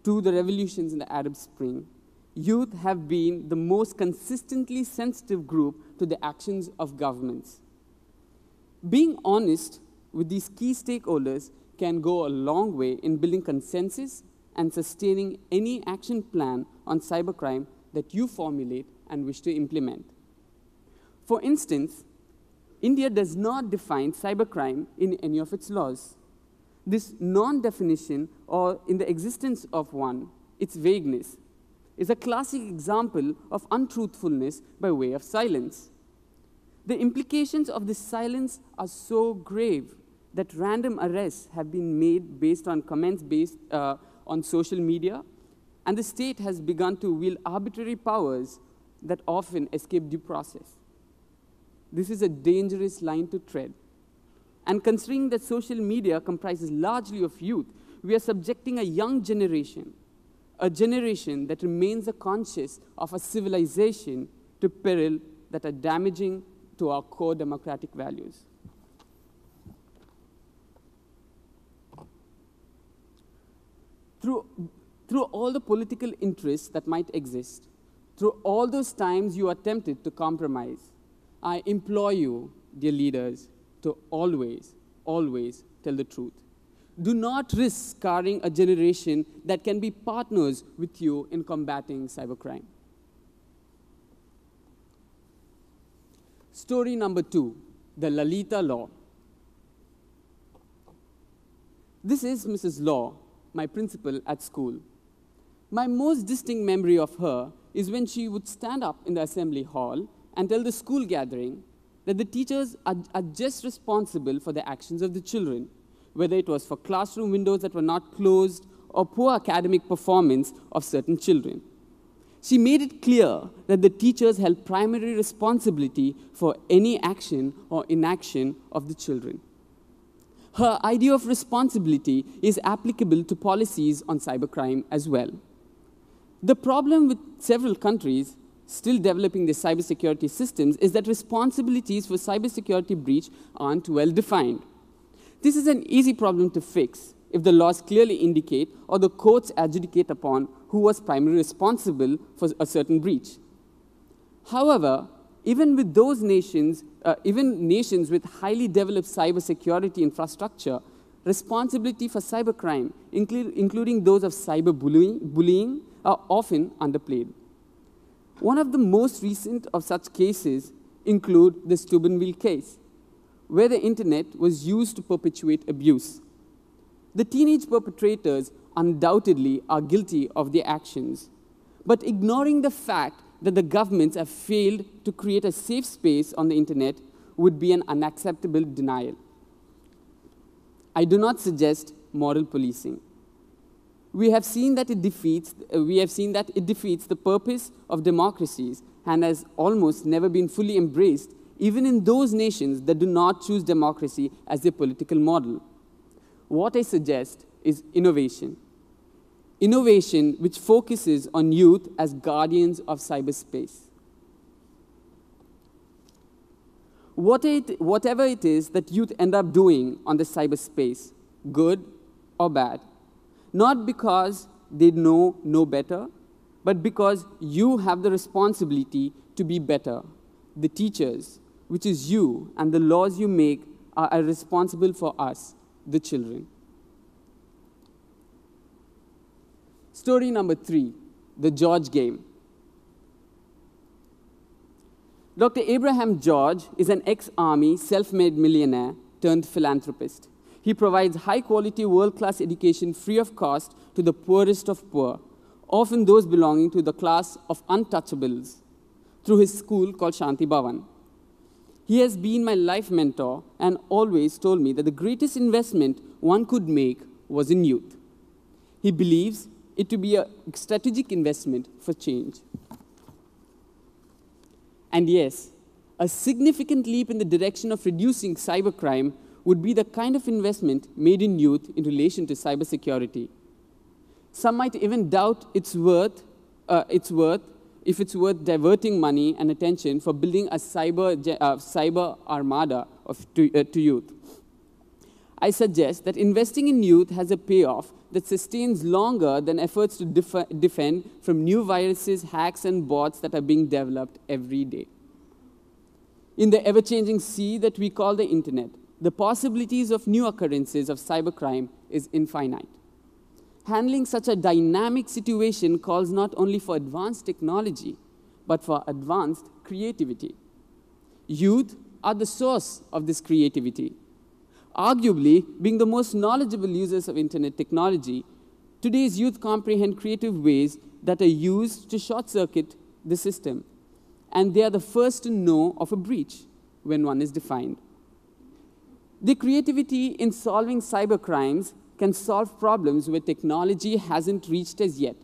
to the revolutions in the Arab Spring, youth have been the most consistently sensitive group to the actions of governments. Being honest with these key stakeholders can go a long way in building consensus and sustaining any action plan on cybercrime that you formulate and wish to implement. For instance, India does not define cybercrime in any of its laws. This non-definition, or in the existence of one, its vagueness, is a classic example of untruthfulness by way of silence. The implications of this silence are so grave that random arrests have been made based on comments based on social media, and the state has begun to wield arbitrary powers that often escape due process. This is a dangerous line to tread. And considering that social media comprises largely of youth, we are subjecting a young generation, a generation that remains conscious of a civilization, to peril that are damaging to our core democratic values. Through all the political interests that might exist, through all those times you attempted to compromise, I implore you, dear leaders, to always, always tell the truth. Do not risk scarring a generation that can be partners with you in combating cybercrime. Story number 2, the Lalita Law. This is Mrs. Law, my principal at school. My most distinct memory of her is when she would stand up in the assembly hall and tell the school gathering that the teachers are just responsible for the actions of the children, whether it was for classroom windows that were not closed or poor academic performance of certain children. She made it clear that the teachers held primary responsibility for any action or inaction of the children. Her idea of responsibility is applicable to policies on cybercrime as well. The problem with several countries still developing their cybersecurity systems is that responsibilities for cybersecurity breach aren't well defined. This is an easy problem to fix if the laws clearly indicate or the courts adjudicate upon who was primarily responsible for a certain breach. However, even with those nations, even nations with highly developed cybersecurity infrastructure, responsibility for cybercrime, including those of cyberbullying, are often underplayed. One of the most recent of such cases include the Steubenville case, where the internet was used to perpetuate abuse. The teenage perpetrators undoubtedly are guilty of their actions, but ignoring the fact that the governments have failed to create a safe space on the internet would be an unacceptable denial. I do not suggest moral policing. We have seen that it defeats the purpose of democracies and has almost never been fully embraced, even in those nations that do not choose democracy as their political model. What I suggest is innovation. Innovation which focuses on youth as guardians of cyberspace. Whatever it is that youth end up doing on the cyberspace, good or bad, not because they know no better, but because you have the responsibility to be better. The teachers, which is you, and the laws you make are responsible for us, the children. Story number 3, the George game. Dr. Abraham George is an ex-army, self-made millionaire turned philanthropist. He provides high-quality, world-class education free of cost to the poorest of poor, often those belonging to the class of untouchables, through his school called Shanti Bhavan. He has been my life mentor and always told me that the greatest investment one could make was in youth. He believes it to be a strategic investment for change. And yes, a significant leap in the direction of reducing cybercrime would be the kind of investment made in youth in relation to cybersecurity. Some might even doubt its worth if it's worth diverting money and attention for building a cyber armada to youth. I suggest that investing in youth has a payoff that sustains longer than efforts to defend from new viruses, hacks, and bots that are being developed every day. In the ever-changing sea that we call the internet, the possibilities of new occurrences of cybercrime is infinite. Handling such a dynamic situation calls not only for advanced technology, but for advanced creativity. Youth are the source of this creativity. Arguably, being the most knowledgeable users of internet technology, today's youth comprehend creative ways that are used to short-circuit the system, and they are the first to know of a breach when one is defined. The creativity in solving cybercrimes can solve problems where technology hasn't reached as yet.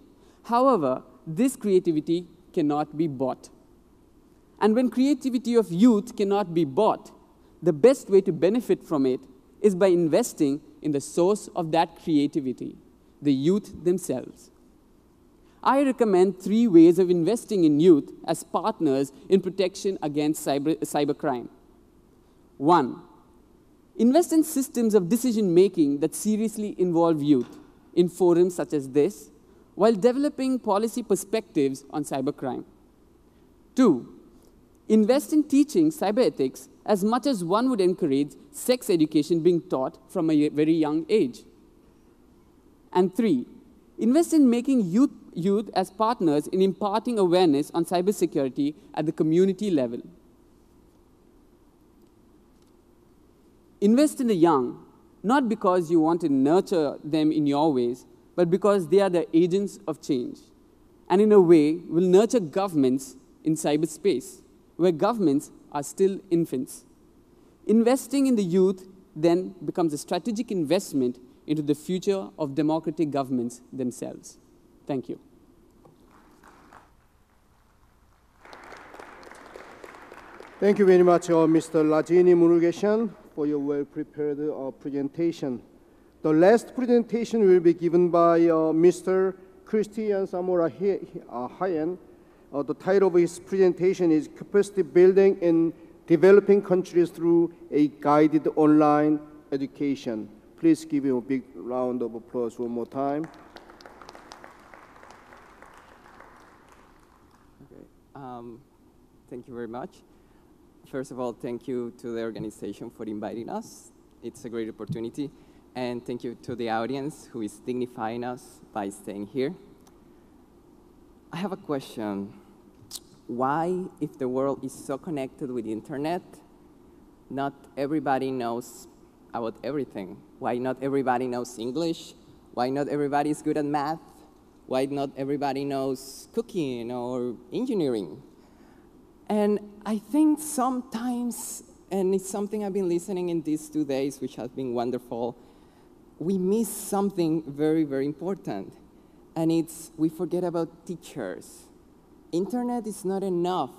However, this creativity cannot be bought. And when creativity of youth cannot be bought, the best way to benefit from it is by investing in the source of that creativity, the youth themselves. I recommend 3 ways of investing in youth as partners in protection against cybercrime. 1. Invest in systems of decision-making that seriously involve youth in forums such as this, while developing policy perspectives on cybercrime. 2. Invest in teaching cyber ethics as much as one would encourage sex education being taught from a very young age. And 3. Invest in making youth as partners in imparting awareness on cybersecurity at the community level. Invest in the young, not because you want to nurture them in your ways, but because they are the agents of change, and in a way will nurture governments in cyberspace, where governments are still infants. Investing in the youth then becomes a strategic investment into the future of democratic governments themselves. Thank you. Thank you very much, Mr. Rajini Murugesan, for your well-prepared presentation. The last presentation will be given by Mr. Christian Samora Hayen. The title of his presentation is Capacity Building in Developing Countries Through a Guided Online Education. Please give him a big round of applause one more time. Okay. Thank you very much. First of all, thank you to the organization for inviting us. It's a great opportunity. And thank you to the audience who is dignifying us by staying here. I have a question. Why, if the world is so connected with the internet, not everybody knows about everything? Why not everybody knows English? Why not everybody is good at math? Why not everybody knows cooking or engineering? And I think sometimes, and it's something I've been listening in these 2 days, which has been wonderful, we miss something very, very important. And it's, we forget about teachers. Internet is not enough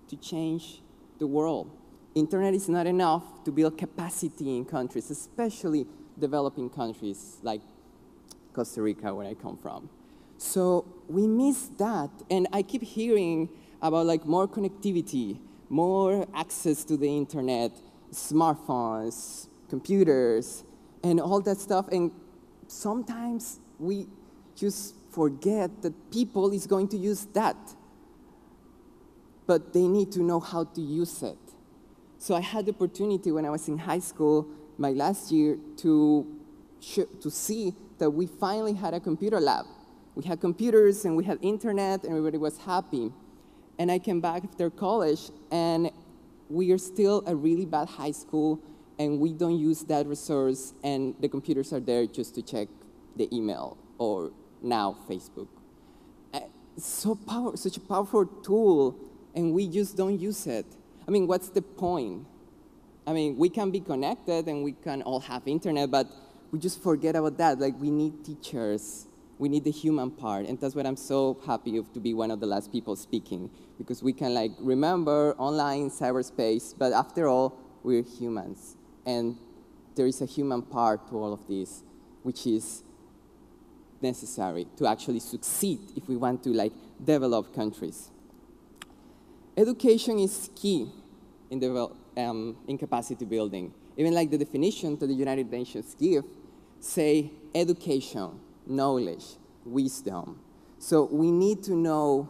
to change the world. Internet is not enough to build capacity in countries, especially developing countries like Costa Rica, where I come from. So we miss that. And I keep hearing about like more connectivity, more access to the internet, smartphones, computers, and all that stuff. And sometimes we just forget that people is going to use that, but they need to know how to use it. So I had the opportunity when I was in high school, my last year, to see that we finally had a computer lab. We had computers and we had internet and everybody was happy. And I came back after college and we are still a really bad high school and we don't use that resource and the computers are there just to check the email or now Facebook. Such a powerful tool and we just don't use it. I mean, what's the point? I mean, we can be connected and we can all have internet, but we just forget about that. Like, we need teachers. We need the human part, and that's what I'm so happy to be one of the last people speaking, because we can like remember online cyberspace, but after all, we're humans, and there is a human part to all of this, which is necessary to actually succeed if we want to like develop countries. Education is key in capacity building. Even like the definition that the United Nations give, say education, knowledge, wisdom. So we need to know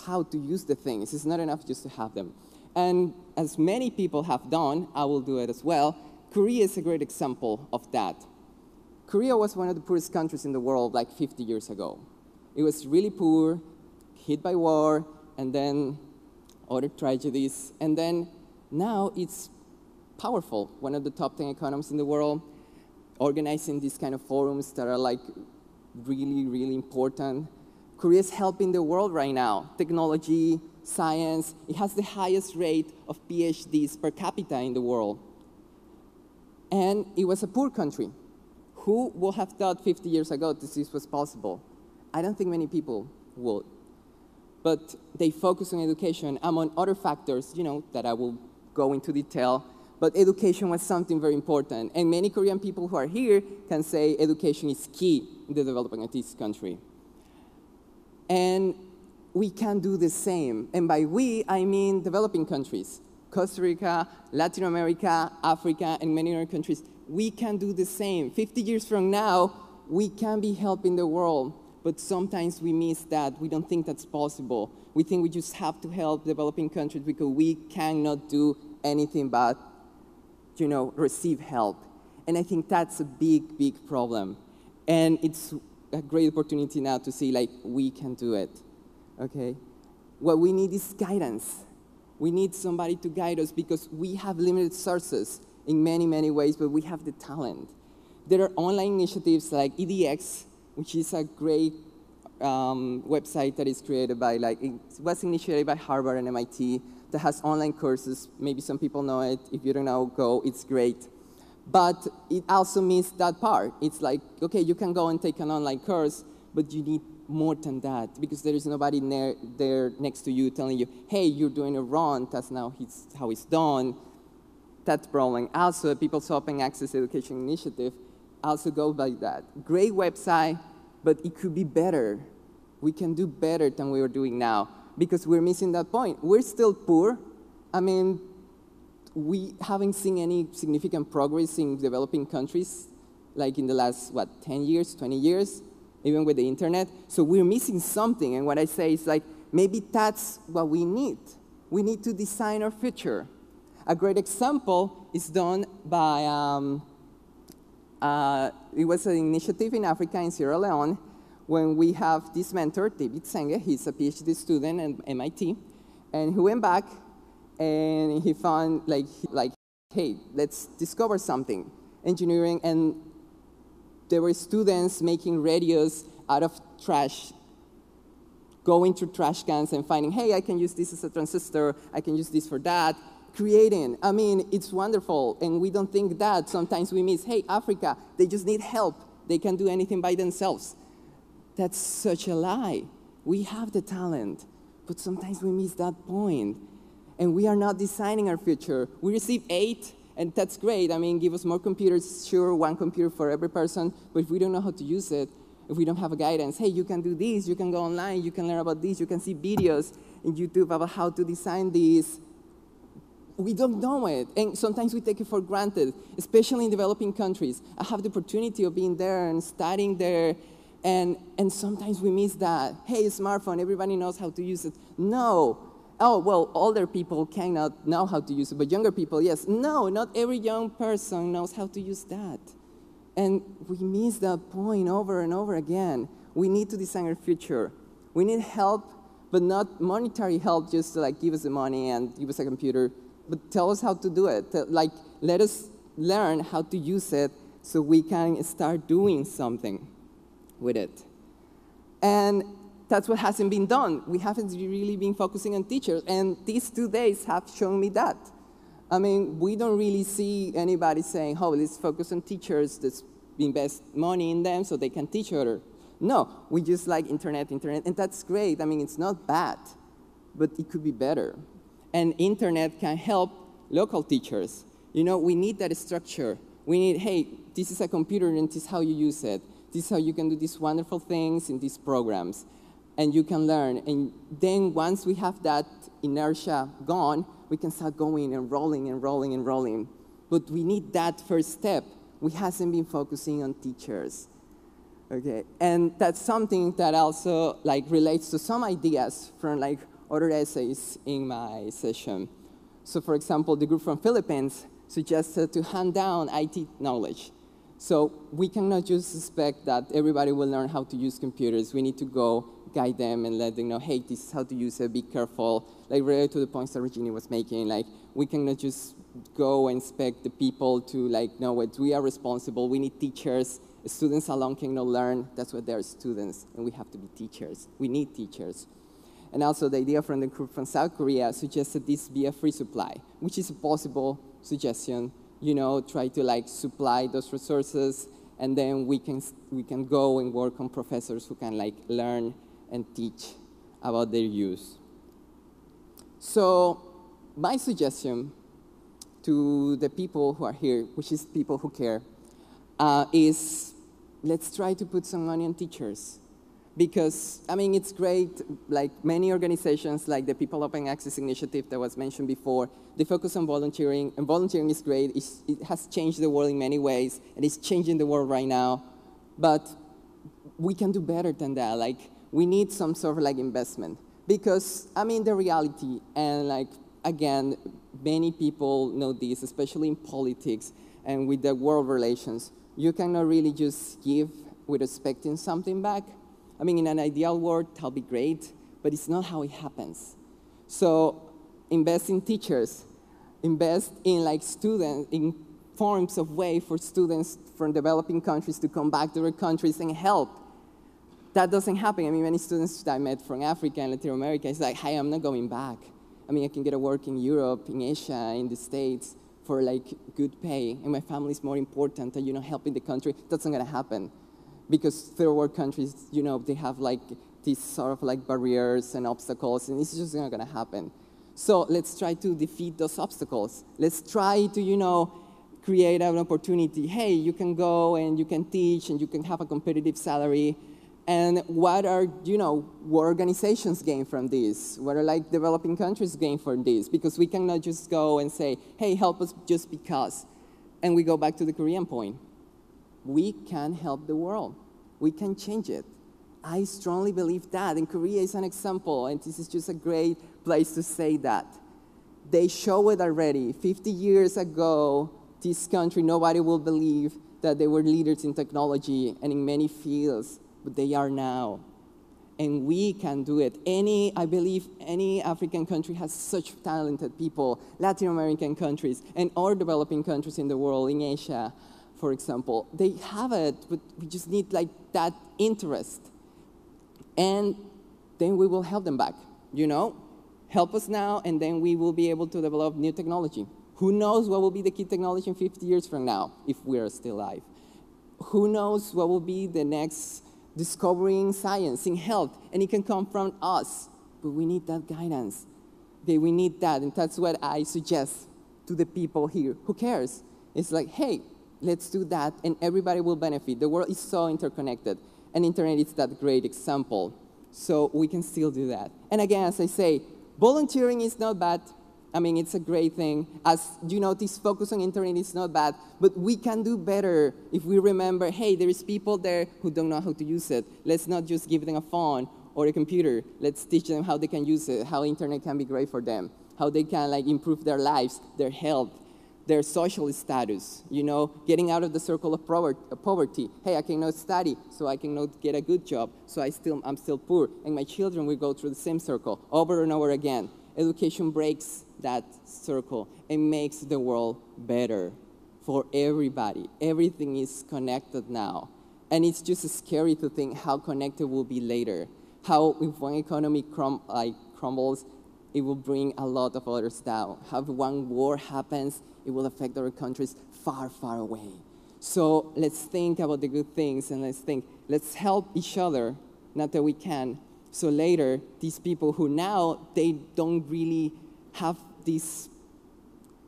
how to use the things. It's not enough just to have them. And as many people have done, I will do it as well, Korea is a great example of that. Korea was one of the poorest countries in the world like 50 years ago. It was really poor, hit by war, and then other tragedies, and then now it's powerful, one of the top 10 economies in the world, organizing these kind of forums that are like really, really important. Korea is helping the world right now. Technology, science, it has the highest rate of PhDs per capita in the world. And it was a poor country. Who would have thought 50 years ago this was possible? I don't think many people would. But they focus on education, among other factors, you know, that I will go into detail. But education was something very important. And many Korean people who are here can say education is key in the development of this country. And we can do the same. And by we, I mean developing countries. Costa Rica, Latin America, Africa, and many other countries. We can do the same. 50 years from now, we can be helping the world. But sometimes we miss that. We don't think that's possible. We think we just have to help developing countries because we cannot do anything but, you know, receive help. And I think that's a big, big problem. And it's a great opportunity now to see, like, we can do it, okay? What we need is guidance. We need somebody to guide us because we have limited sources in many, many ways, but we have the talent. There are online initiatives like EDX, which is a great website that is created by, like, it was initiated by Harvard and MIT that has online courses. Maybe some people know it. If you don't know, go. It's great. But it also means that part. It's like, okay, you can go and take an online course, but you need more than that because there is nobody there next to you telling you, hey, you're doing it wrong. That's now how it's done. That's problem. Also, People's Open Access Education Initiative also goes by that. Great website, but it could be better. We can do better than we are doing now because we're missing that point. We're still poor. I mean, we haven't seen any significant progress in developing countries, like in the last, 10 years, 20 years, even with the internet. So we're missing something, and what I say is like, maybe that's what we need. We need to design our future. A great example is done by, it was an initiative in Africa, in Sierra Leone, when we have this mentor, David Senge. He's a PhD student at MIT, and he went back and he found like, hey, let's discover something, engineering, and there were students making radios out of trash, going through trash cans and finding, hey, I can use this as a transistor, I can use this for that, creating. I mean, it's wonderful, and we don't think that. Sometimes we miss, hey, Africa, they just need help. They can do anything by themselves. That's such a lie. We have the talent, but sometimes we miss that point. And we are not designing our future. We receive 8, and that's great. I mean, give us more computers, sure, 1 computer for every person, but if we don't know how to use it, if we don't have a guidance, hey, you can do this, you can go online, you can learn about this, you can see videos in YouTube about how to design this. We don't know it, and sometimes we take it for granted, especially in developing countries. I have the opportunity of being there and studying there, and sometimes we miss that. Hey, smartphone, everybody knows how to use it. No. Oh, well, older people cannot know how to use it, but younger people, yes. No, not every young person knows how to use that. And we miss that point over and over again. We need to design our future. We need help, but not monetary help just to give us the money and give us a computer, but tell us how to do it. Let us learn how to use it so we can start doing something with it. And that's what hasn't been done. We haven't really been focusing on teachers, and these 2 days have shown me that. I mean, we don't really see anybody saying, oh, let's focus on teachers, let's invest money in them so they can teach others. No, we just like internet, and that's great. I mean, it's not bad, but it could be better. And internet can help local teachers. You know, we need that structure. We need, hey, this is a computer, and this is how you use it. This is how you can do these wonderful things in these programs. And you can learn. And then once we have that inertia gone, we can start going and rolling and rolling and rolling. But we need that first step. We haven't been focusing on teachers. Okay, and that's something that also relates to some ideas from other essays in my session. So for example, the group from Philippines suggested to hand down IT knowledge. So we cannot just expect that everybody will learn how to use computers. We need to go guide them and let them know, hey, this is how to use it, be careful. Related to the points that Regina was making, we cannot just go and expect the people to know what we are responsible. We need teachers. Students alone cannot learn. That's why they're students, and we have to be teachers. We need teachers. And also the idea from the group from South Korea suggested this be a free supply, which is a possible suggestion. You know, try to supply those resources, and then we can go and work on professors who can learn and teach about their use. So my suggestion to the people who are here, which is people who care, is let's try to put some money on teachers. Because, I mean, it's great, many organizations like the People Open Access Initiative that was mentioned before, they focus on volunteering, and volunteering is great. It has changed the world in many ways, and it's changing the world right now. But we can do better than that. We need some sort of investment. Because, I mean, the reality, and again, many people know this, especially in politics and with the world relations, you cannot really just give with expecting something back. I mean, in an ideal world, that'll be great, but it's not how it happens. So invest in teachers, invest in students, in forms of way for students from developing countries to come back to their countries and help. That doesn't happen. I mean, many students that I met from Africa and Latin America, it's hey, I'm not going back. I mean, I can get a work in Europe, in Asia, in the States for good pay, and my family is more important than, helping the country. That's not gonna happen. Because third world countries, they have these sort of barriers and obstacles, and it's just not gonna happen. So let's try to defeat those obstacles. Let's try to, create an opportunity. Hey, you can go and you can teach and you can have a competitive salary. And what are, what organizations gain from this? What are developing countries gain from this? Because we cannot just go and say, hey, help us just because. And we go back to the Korean point. We can help the world. We can change it. I strongly believe that, and Korea is an example, and this is just a great place to say that. They show it already. 50 years ago, this country, nobody will believe that they were leaders in technology and in many fields, but they are now. And we can do it. I believe any African country has such talented people, Latin American countries, and other developing countries in the world, in Asia, for example. They have it, but we just need like that interest. And then we will help them back, you know? Help us now, and then we will be able to develop new technology. Who knows what will be the key technology in 50 years from now, if we are still alive? Who knows what will be the next discovering science in health, and it can come from us, but we need that guidance. Okay, we need that, and that's what I suggest to the people here. Who cares? It's like, hey, let's do that, and everybody will benefit. The world is so interconnected, and internet is that great example, so we can still do that. And again, as I say, volunteering is not bad. I mean, it's a great thing. As you know, this focus on internet is not bad, but we can do better if we remember, hey, there is people there who don't know how to use it. Let's not just give them a phone or a computer. Let's teach them how they can use it, how internet can be great for them, how they can like improve their lives, their health, their social status, you know, getting out of the circle of poverty. Hey, I cannot study, so I cannot get a good job, so I'm still poor, and my children will go through the same circle over and over again. Education breaks that circle and makes the world better for everybody. Everything is connected now. And it's just scary to think how connected we'll be later. How if one economy crumbles, it will bring a lot of others down. How if one war happens, it will affect other countries far, far away. So let's think about the good things, and let's help each other, not that we can. So later, these people who now, they don't really have these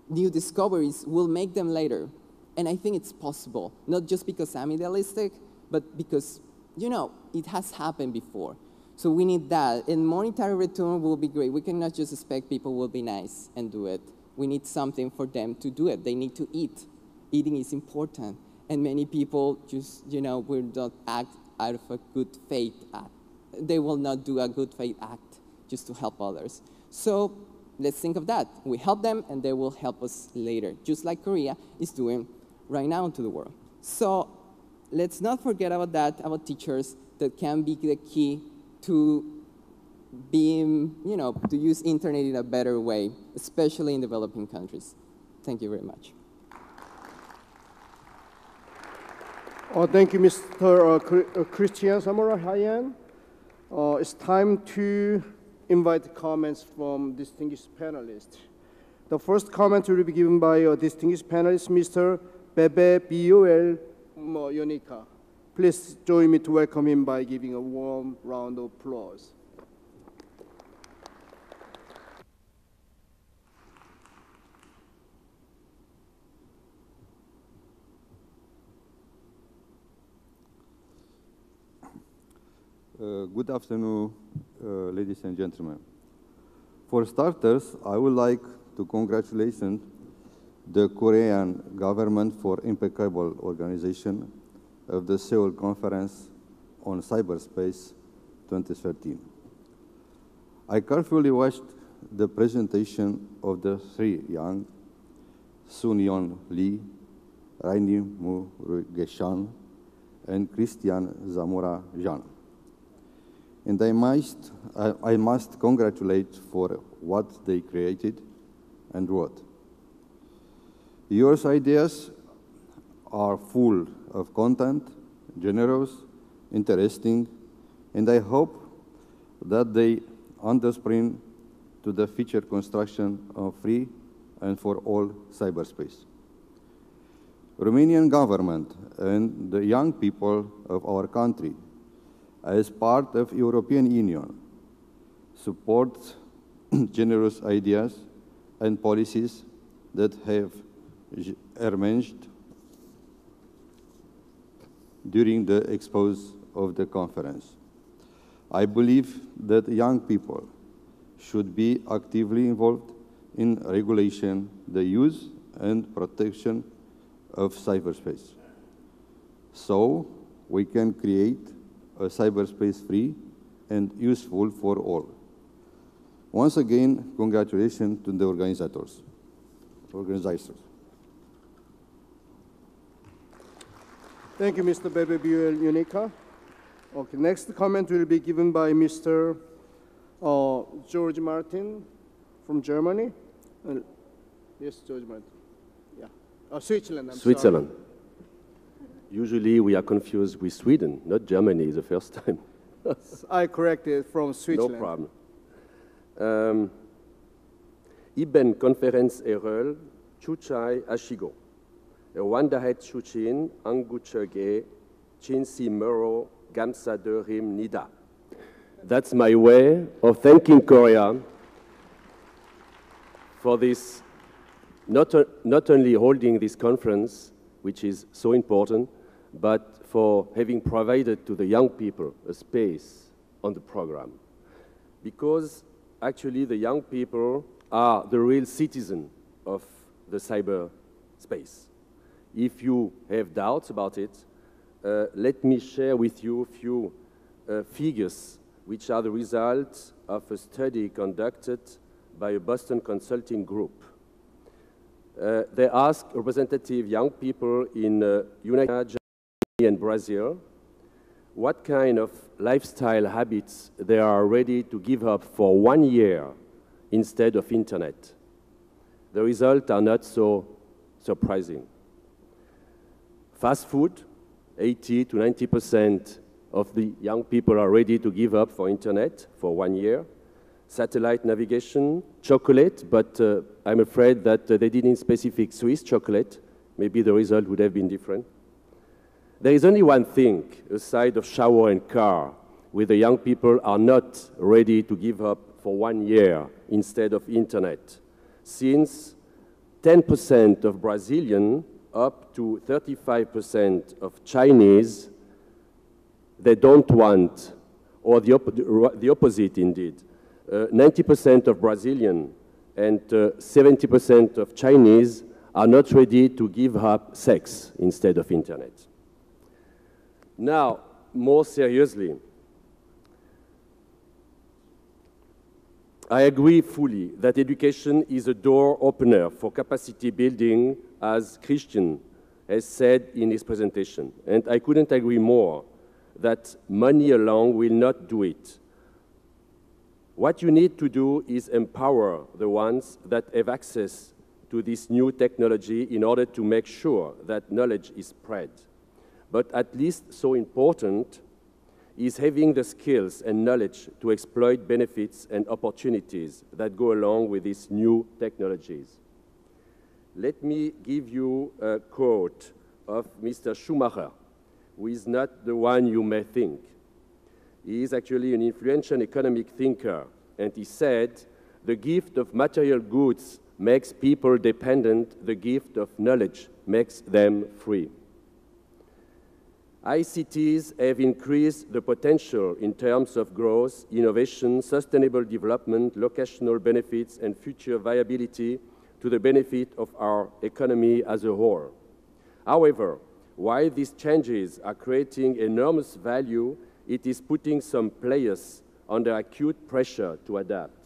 new discoveries, will make them later. And I think it's possible, not just because I'm idealistic, but because, you know, it has happened before. So we need that. And monetary return will be great. We cannot just expect people will be nice and do it. We need something for them to do it. They need to eat. Eating is important. And many people just, you know, will not act out of a good faith act. They will not do a good faith act just to help others. So let's think of that. We help them, and they will help us later, just like Korea is doing right now to the world. So let's not forget about that, about teachers that can be the key to being, you know, to use internet in a better way, especially in developing countries. Thank you very much. Thank you, Mr. Christian Samora Hayan. It's time to invite comments from distinguished panelists. The first comment will be given by a distinguished panelist, Mr. Bebe Biol Yonika. Please join me to welcome him by giving a warm round of applause. Good afternoon, ladies and gentlemen. For starters, I would like to congratulate the Korean government for impeccable organization of the Seoul Conference on Cyberspace 2013. I carefully watched the presentation of the three young, Sun-Yeon Lee, Raini Murugeshan, and Christian Zamora Jean. And I must congratulate for what they created and wrote. Your ideas are full of content, generous, interesting, and I hope that they underspring to the future construction of free and for all cyberspace. Romanian government and the young people of our country, as part of European Union, supports generous ideas and policies that have emerged during the expose of the conference. I believe that young people should be actively involved in regulation, the use and protection of cyberspace, so we can create a cyberspace free and useful for all. Once again, congratulations to the organizers. Thank you, Mr. Bebe Buell Unica. Okay, next comment will be given by Mr. George Martin from Germany. Yes, George Martin. Yeah. Switzerland, I'm Switzerland. sorry. Usually we are confused with Sweden, not Germany the first time. I corrected from Switzerland. No problem. Iben Konferenz Eröl, Chuchai Ashigo. Rwanda het Chuchin, Anguchege, Chinsi Muro, Gamsa Derim Nida. That's my way of thanking Korea for this, not only holding this conference, which is so important, but for having provided to the young people a space on the program. Because actually the young people are the real citizen of the cyberspace. If you have doubts about it, let me share with you a few figures which are the result of a study conducted by a Boston consulting group. They asked representative young people in United States and Brazil what kind of lifestyle habits they are ready to give up for 1 year instead of internet. The results are not so surprising. Fast food, 80 to 90% of the young people are ready to give up for internet for 1 year. Satellite navigation, chocolate, but I'm afraid that they didn't specify Swiss chocolate. Maybe the result would have been different. There is only one thing, aside of shower and car, where the young people are not ready to give up for 1 year instead of internet. Since 10% of Brazilian up to 35% of Chinese, they don't want, or the opposite indeed. 90% of Brazilian and 70% of Chinese are not ready to give up sex instead of internet. Now, more seriously, I agree fully that education is a door opener for capacity building, as Christian has said in his presentation. And I couldn't agree more that money alone will not do it. What you need to do is empower the ones that have access to this new technology in order to make sure that knowledge is spread. But at least so important is having the skills and knowledge to exploit benefits and opportunities that go along with these new technologies. Let me give you a quote of Mr. Schumacher, who is not the one you may think. He is actually an influential economic thinker, and he said, "The gift of material goods makes people dependent, the gift of knowledge makes them free." ICTs have increased the potential in terms of growth, innovation, sustainable development, locational benefits, and future viability to the benefit of our economy as a whole. However, while these changes are creating enormous value, it is putting some players under acute pressure to adapt,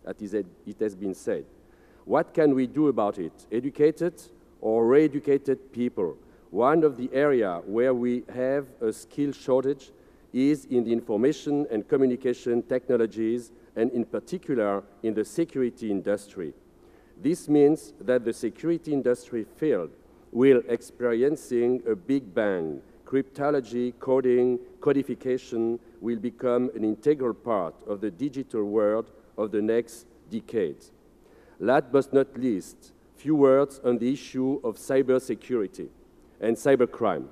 as it has been said. What can we do about it? Educated or re-educated people? One of the areas where we have a skill shortage is in the information and communication technologies, and in particular in the security industry. This means that the security industry field will experiencing a big bang. Cryptology, coding, codification will become an integral part of the digital world of the next decade. Last but not least, few words on the issue of cybersecurity and cybercrime.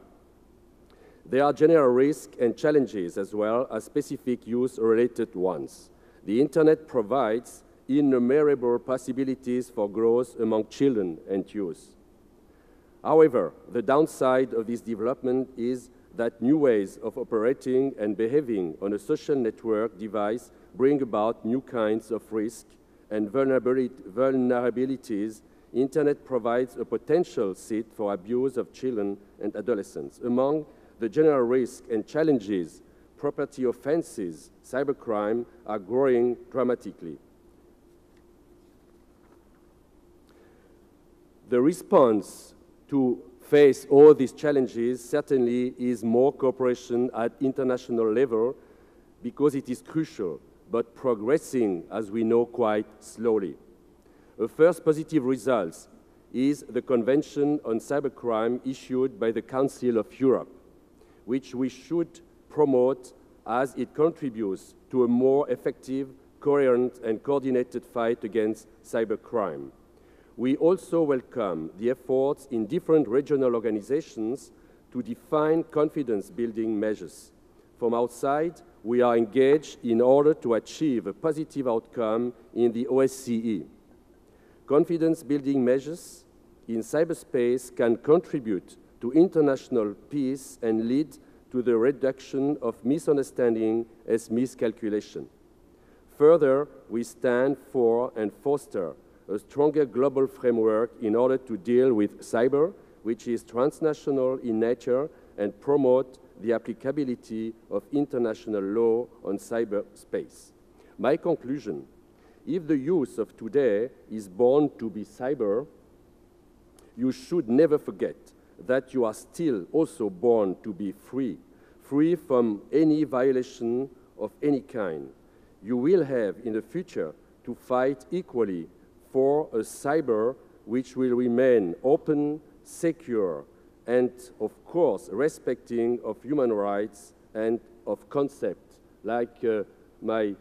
There are general risks and challenges as well as specific use-related ones. The internet provides innumerable possibilities for growth among children and youth. However, the downside of this development is that new ways of operating and behaving on a social network device bring about new kinds of risk and vulnerabilities. Internet provides a potential seat for abuse of children and adolescents. Among the general risks and challenges, property offenses, cybercrime are growing dramatically. The response to face all these challenges certainly is more cooperation at international level because it is crucial, but progressing, as we know, quite slowly. A first positive result is the Convention on Cybercrime issued by the Council of Europe, which we should promote as it contributes to a more effective, coherent, and coordinated fight against cybercrime. We also welcome the efforts in different regional organizations to define confidence-building measures. From outside, we are engaged in order to achieve a positive outcome in the OSCE. Confidence-building measures in cyberspace can contribute to international peace and lead to the reduction of misunderstanding as miscalculation. Further, we stand for and foster a stronger global framework in order to deal with cyber, which is transnational in nature, and promote the applicability of international law on cyberspace. My conclusion, if the youth of today is born to be cyber, you should never forget that you are still also born to be free, free from any violation of any kind. You will have in the future to fight equally for a cyber which will remain open, secure, and of course respecting of human rights and of concepts like my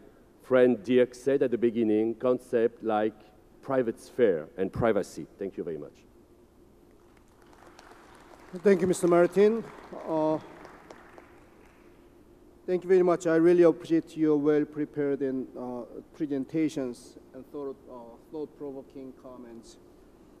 friend Dirk said at the beginning, concepts like private sphere and privacy. Thank you very much. Thank you, Mr. Martin. Thank you very much. I really appreciate your well-prepared and presentations and thought-provoking comments.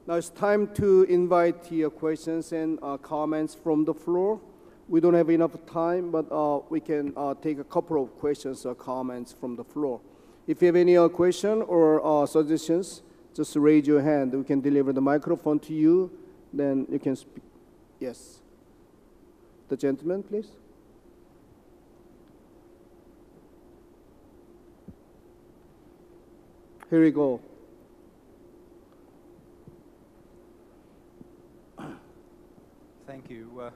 Now it's time to invite your questions and comments from the floor. We don't have enough time, but we can take a couple of questions or comments from the floor. If you have any question or suggestions, just raise your hand. We can deliver the microphone to you. Then you can speak. Yes. The gentleman, please. Here we go. Thank you.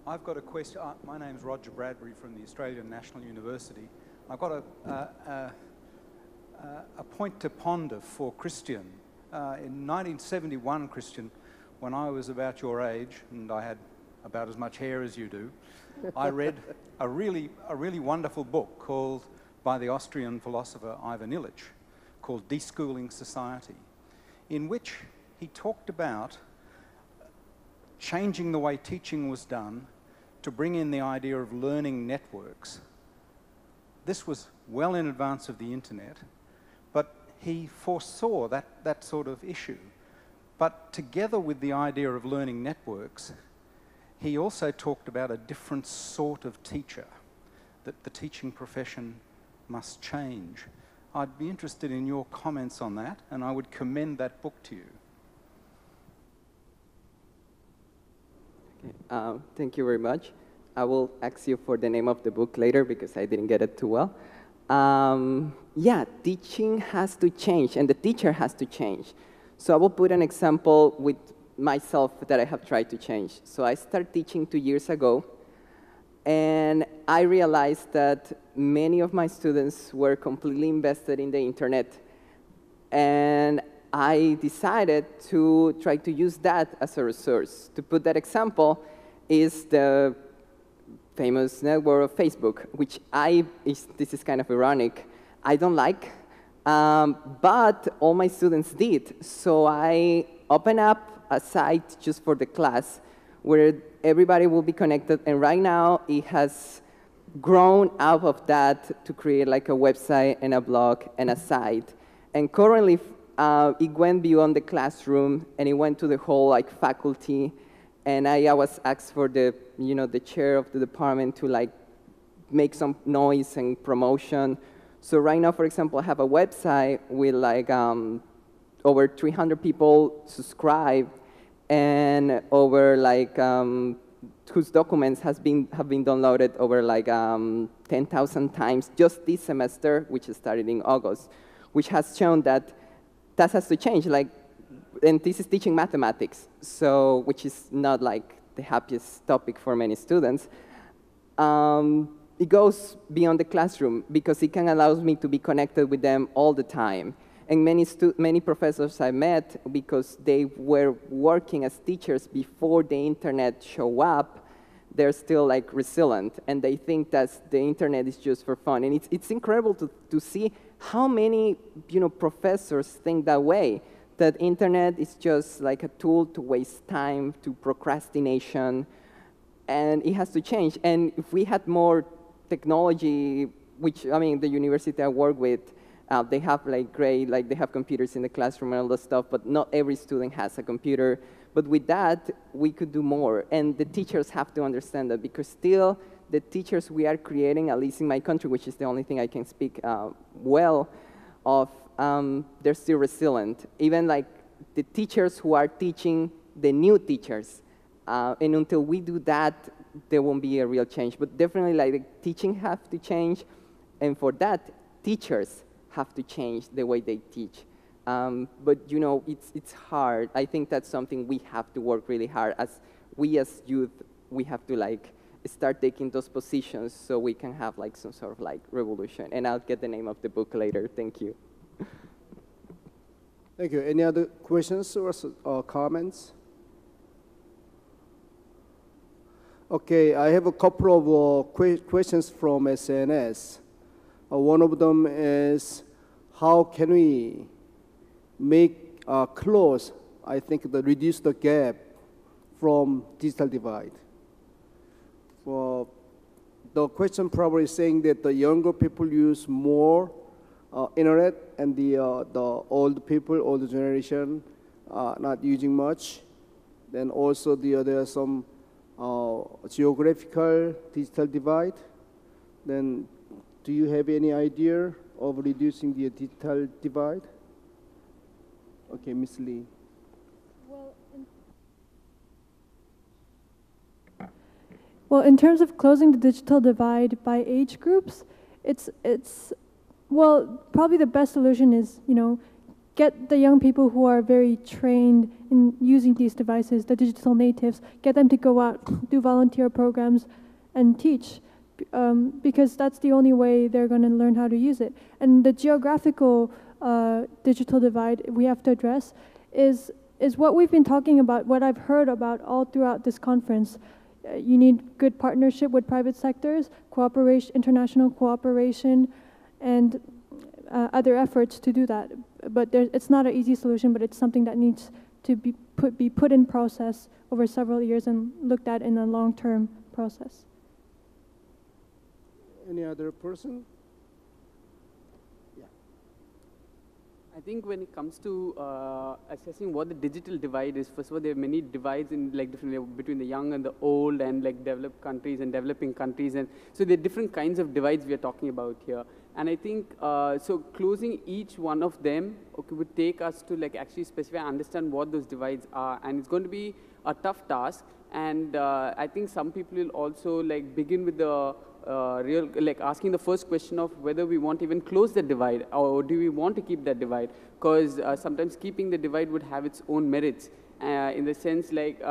I've got a question. My name is Roger Bradbury from the Australian National University. I've got a point to ponder for Christian. In 1971, Christian, when I was about your age, and I had about as much hair as you do, I read a really wonderful book called, by the Austrian philosopher Ivan Illich, called Deschooling Society, in which he talked about changing the way teaching was done to bring in the idea of learning networks. This was well in advance of the internet, but he foresaw that sort of issue. But together with the idea of learning networks, he also talked about a different sort of teacher, that the teaching profession must change. I'd be interested in your comments on that, and I would commend that book to you. Okay. Thank you very much. I will ask you for the name of the book later because I didn't get it too well. Yeah, teaching has to change, and the teacher has to change. So I will put an example with myself that I have tried to change. So I started teaching 2 years ago, and I realized that many of my students were completely invested in the internet. And I decided to try to use that as a resource. To put that example is the famous network of Facebook, which this is kind of ironic, I don't like, but all my students did. So I opened up a site just for the class where everybody will be connected, and right now it has grown out of that to create like a website and a blog and a site. And currently it went beyond the classroom and it went to the whole like faculty, and I was asked for the the chair of the department to like make some noise and promotion. So right now, for example, I have a website with like over 300 people subscribed, and over like whose documents have been downloaded over like 10,000 times just this semester, which started in August, which has shown that has to change. Like and this is teaching mathematics, so which is not like the happiest topic for many students. It goes beyond the classroom because it can allow me to be connected with them all the time. And many professors I met, because they were working as teachers before the internet show up, they're still like resilient, and they think that the internet is just for fun. And it's incredible to see how many professors think that way, that internet is just like a tool to waste time, to procrastination, and it has to change. And if we had more technology, which, I mean, the university I work with, they have like they have computers in the classroom and all that stuff, but not every student has a computer. But with that, we could do more. And the teachers have to understand that, because still the teachers we are creating, at least in my country, which is the only thing I can speak well of, they're still resilient. Even like the teachers who are teaching the new teachers. And until we do that, there won't be a real change. But definitely like the teaching have to change. And for that, teachers have to change the way they teach. But it's hard. I think that's something we have to work really hard. As youth, we have to like start taking those positions so we can have like some sort of like revolution. And I'll get the name of the book later. Thank you. Thank you. Any other questions or comments? Okay, I have a couple of questions from SNS. One of them is, how can we make close, I think, reduce the gap from digital divide? Well, the question probably is saying that the younger people use more internet, and the old people, older generation, not using much. Then also there are some geographical digital divide. Then do you have any idea of reducing the digital divide? Okay, Ms. Lee. Well, in terms of closing the digital divide by age groups, well, probably the best solution is, get the young people who are very trained in using these devices, the digital natives, get them to go out, do volunteer programs, and teach, because that's the only way they're going to learn how to use it. And the geographical digital divide we have to address is what we've been talking about, what I've heard about all throughout this conference. You need good partnership with private sectors, cooperation, international cooperation, and other efforts to do that. But it's not an easy solution, but it's something that needs to be put in process over several years and looked at in a long-term process. Any other person? I think when it comes to assessing what the digital divide is, first of all, there are many divides in between the young and the old, and like developed countries and developing countries, and so there are different kinds of divides we are talking about here. And I think so closing each one of them would take us to like actually specify, understand what those divides are, and it's going to be a tough task. And I think some people will also like begin with the asking the first question of whether we want to even close the divide, or do we want to keep that divide? Because sometimes keeping the divide would have its own merits, in the sense like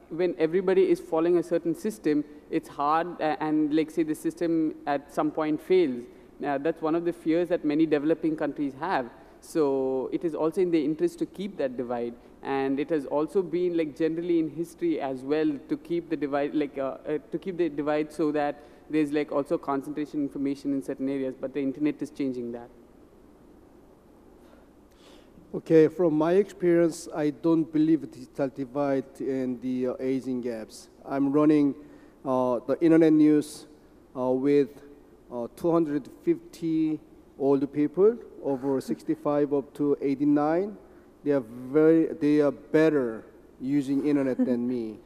when everybody is following a certain system, it's hard, and like say the system at some point fails. That's one of the fears that many developing countries have. So it is also in their interest to keep that divide. And it has also been like generally in history as well to keep the divide, so that there's like also concentration information in certain areas, but the internet is changing that. Okay, from my experience, I don't believe digital divide and the aging gaps. I'm running the internet news with 250 old people, over 65 up to 89. They are better using internet than me.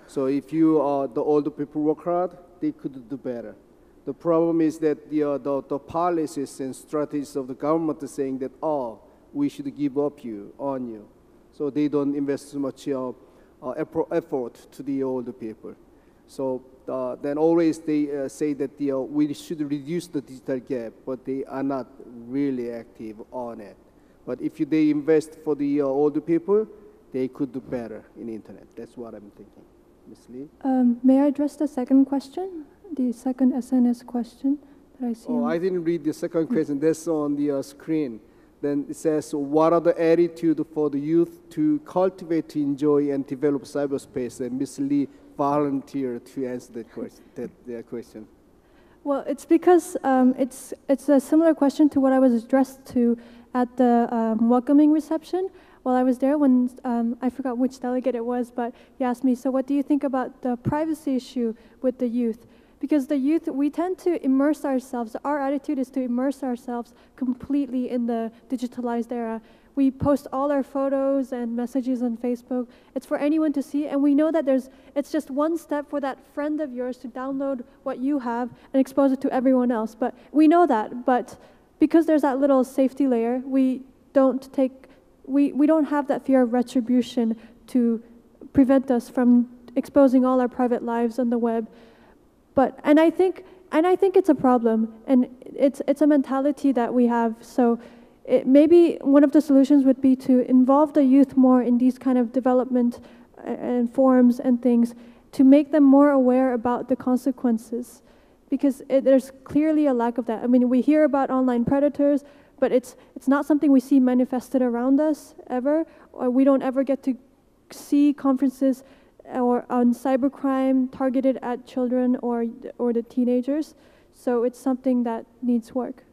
So if you the older people work hard, they could do better. The problem is that the policies and strategies of the government are saying that, oh, we should give up on you. So they don't invest too much effort to the older people. So then always they say that we should reduce the digital gap, but they are not really active on it. But if they invest for the older people, they could do better in the internet. That's what I'm thinking. Ms. Lee? May I address the second question? The second SNS question that I see. Oh, I didn't read the second question. That's on the screen. Then it says, what are the attitude for the youth to cultivate, to enjoy, and develop cyberspace? And Ms. Lee volunteered to answer that question. Well, it's because it's a similar question to what I was addressed to at the welcoming reception. While I was there, when I forgot which delegate it was, but he asked me, so what do you think about the privacy issue with the youth? Because the youth, we tend to immerse ourselves. Our attitude is to immerse ourselves completely in the digitalized era. We post all our photos and messages on Facebook. It's for anyone to see, and we know that it's just one step for that friend of yours to download what you have and expose it to everyone else. But we know that, but because there's that little safety layer, we don't have that fear of retribution to prevent us from exposing all our private lives on the web. And I think it's a problem, and it's a mentality that we have. So maybe one of the solutions would be to involve the youth more in these kind of development and forums and things to make them more aware about the consequences, because there's clearly a lack of that. I mean, we hear about online predators, but it's not something we see manifested around us ever, or we don't ever get to see conferences or on cybercrime targeted at children or the teenagers. So it's something that needs work.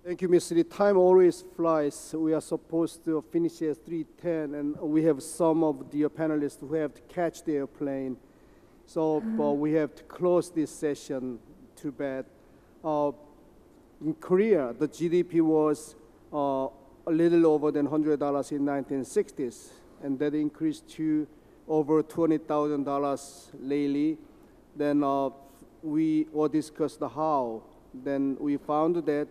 Thank you, Ms. Lee. Time always flies. We are supposed to finish at 3:10, and we have some of the panelists who have to catch their plane. So we have to close this session. Too bad. In Korea, the GDP was a little over than $100 in 1960s, and that increased to over $20,000 lately. Then we all discussed how. Then we found that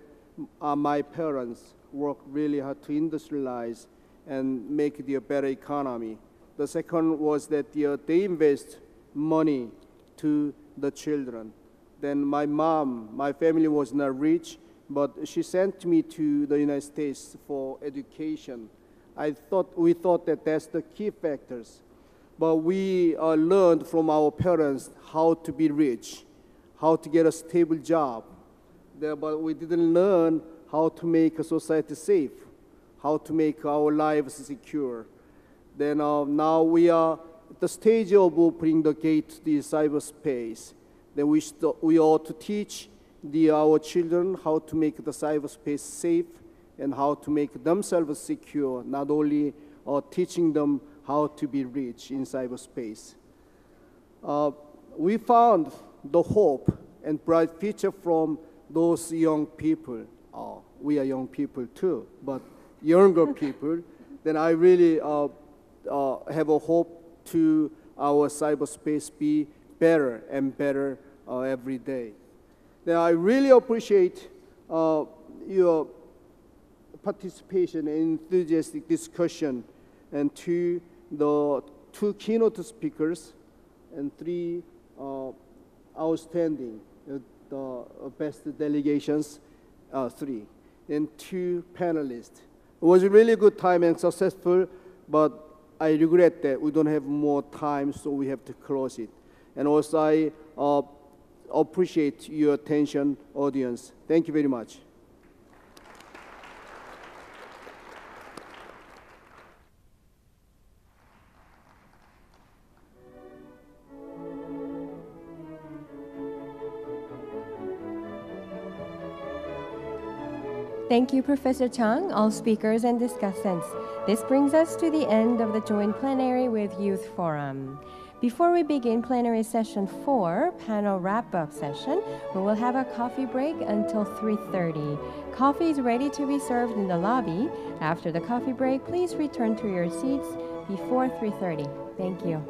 my parents worked really hard to industrialize and make it a better economy. The second was that they invest money to the children. Then my family was not rich, but she sent me to the United States for education. We thought that that's the key factors. But we learned from our parents how to be rich, how to get a stable job. But we didn't learn how to make a society safe, how to make our lives secure. Then now we are at the stage of opening the gate to the cyberspace. Then we ought to teach our children how to make the cyberspace safe and how to make themselves secure, not only teaching them how to be rich in cyberspace. We found the hope and bright future from those young people. We are young people too, but younger people. Then I really have a hope to our cyberspace be better and better every day. Then I really appreciate your participation and enthusiastic discussion, and to the two keynote speakers and three outstanding, the best delegations, three, and two panelists. It was a really good time and successful, but I regret that we don't have more time, so we have to close it. And also I appreciate your attention, audience. Thank you very much. Thank you, Professor Chang, all speakers and discussants. This brings us to the end of the joint plenary with Youth Forum. Before we begin plenary session 4, panel wrap-up session, we will have a coffee break until 3:30. Coffee is ready to be served in the lobby. After the coffee break, please return to your seats before 3:30. Thank you.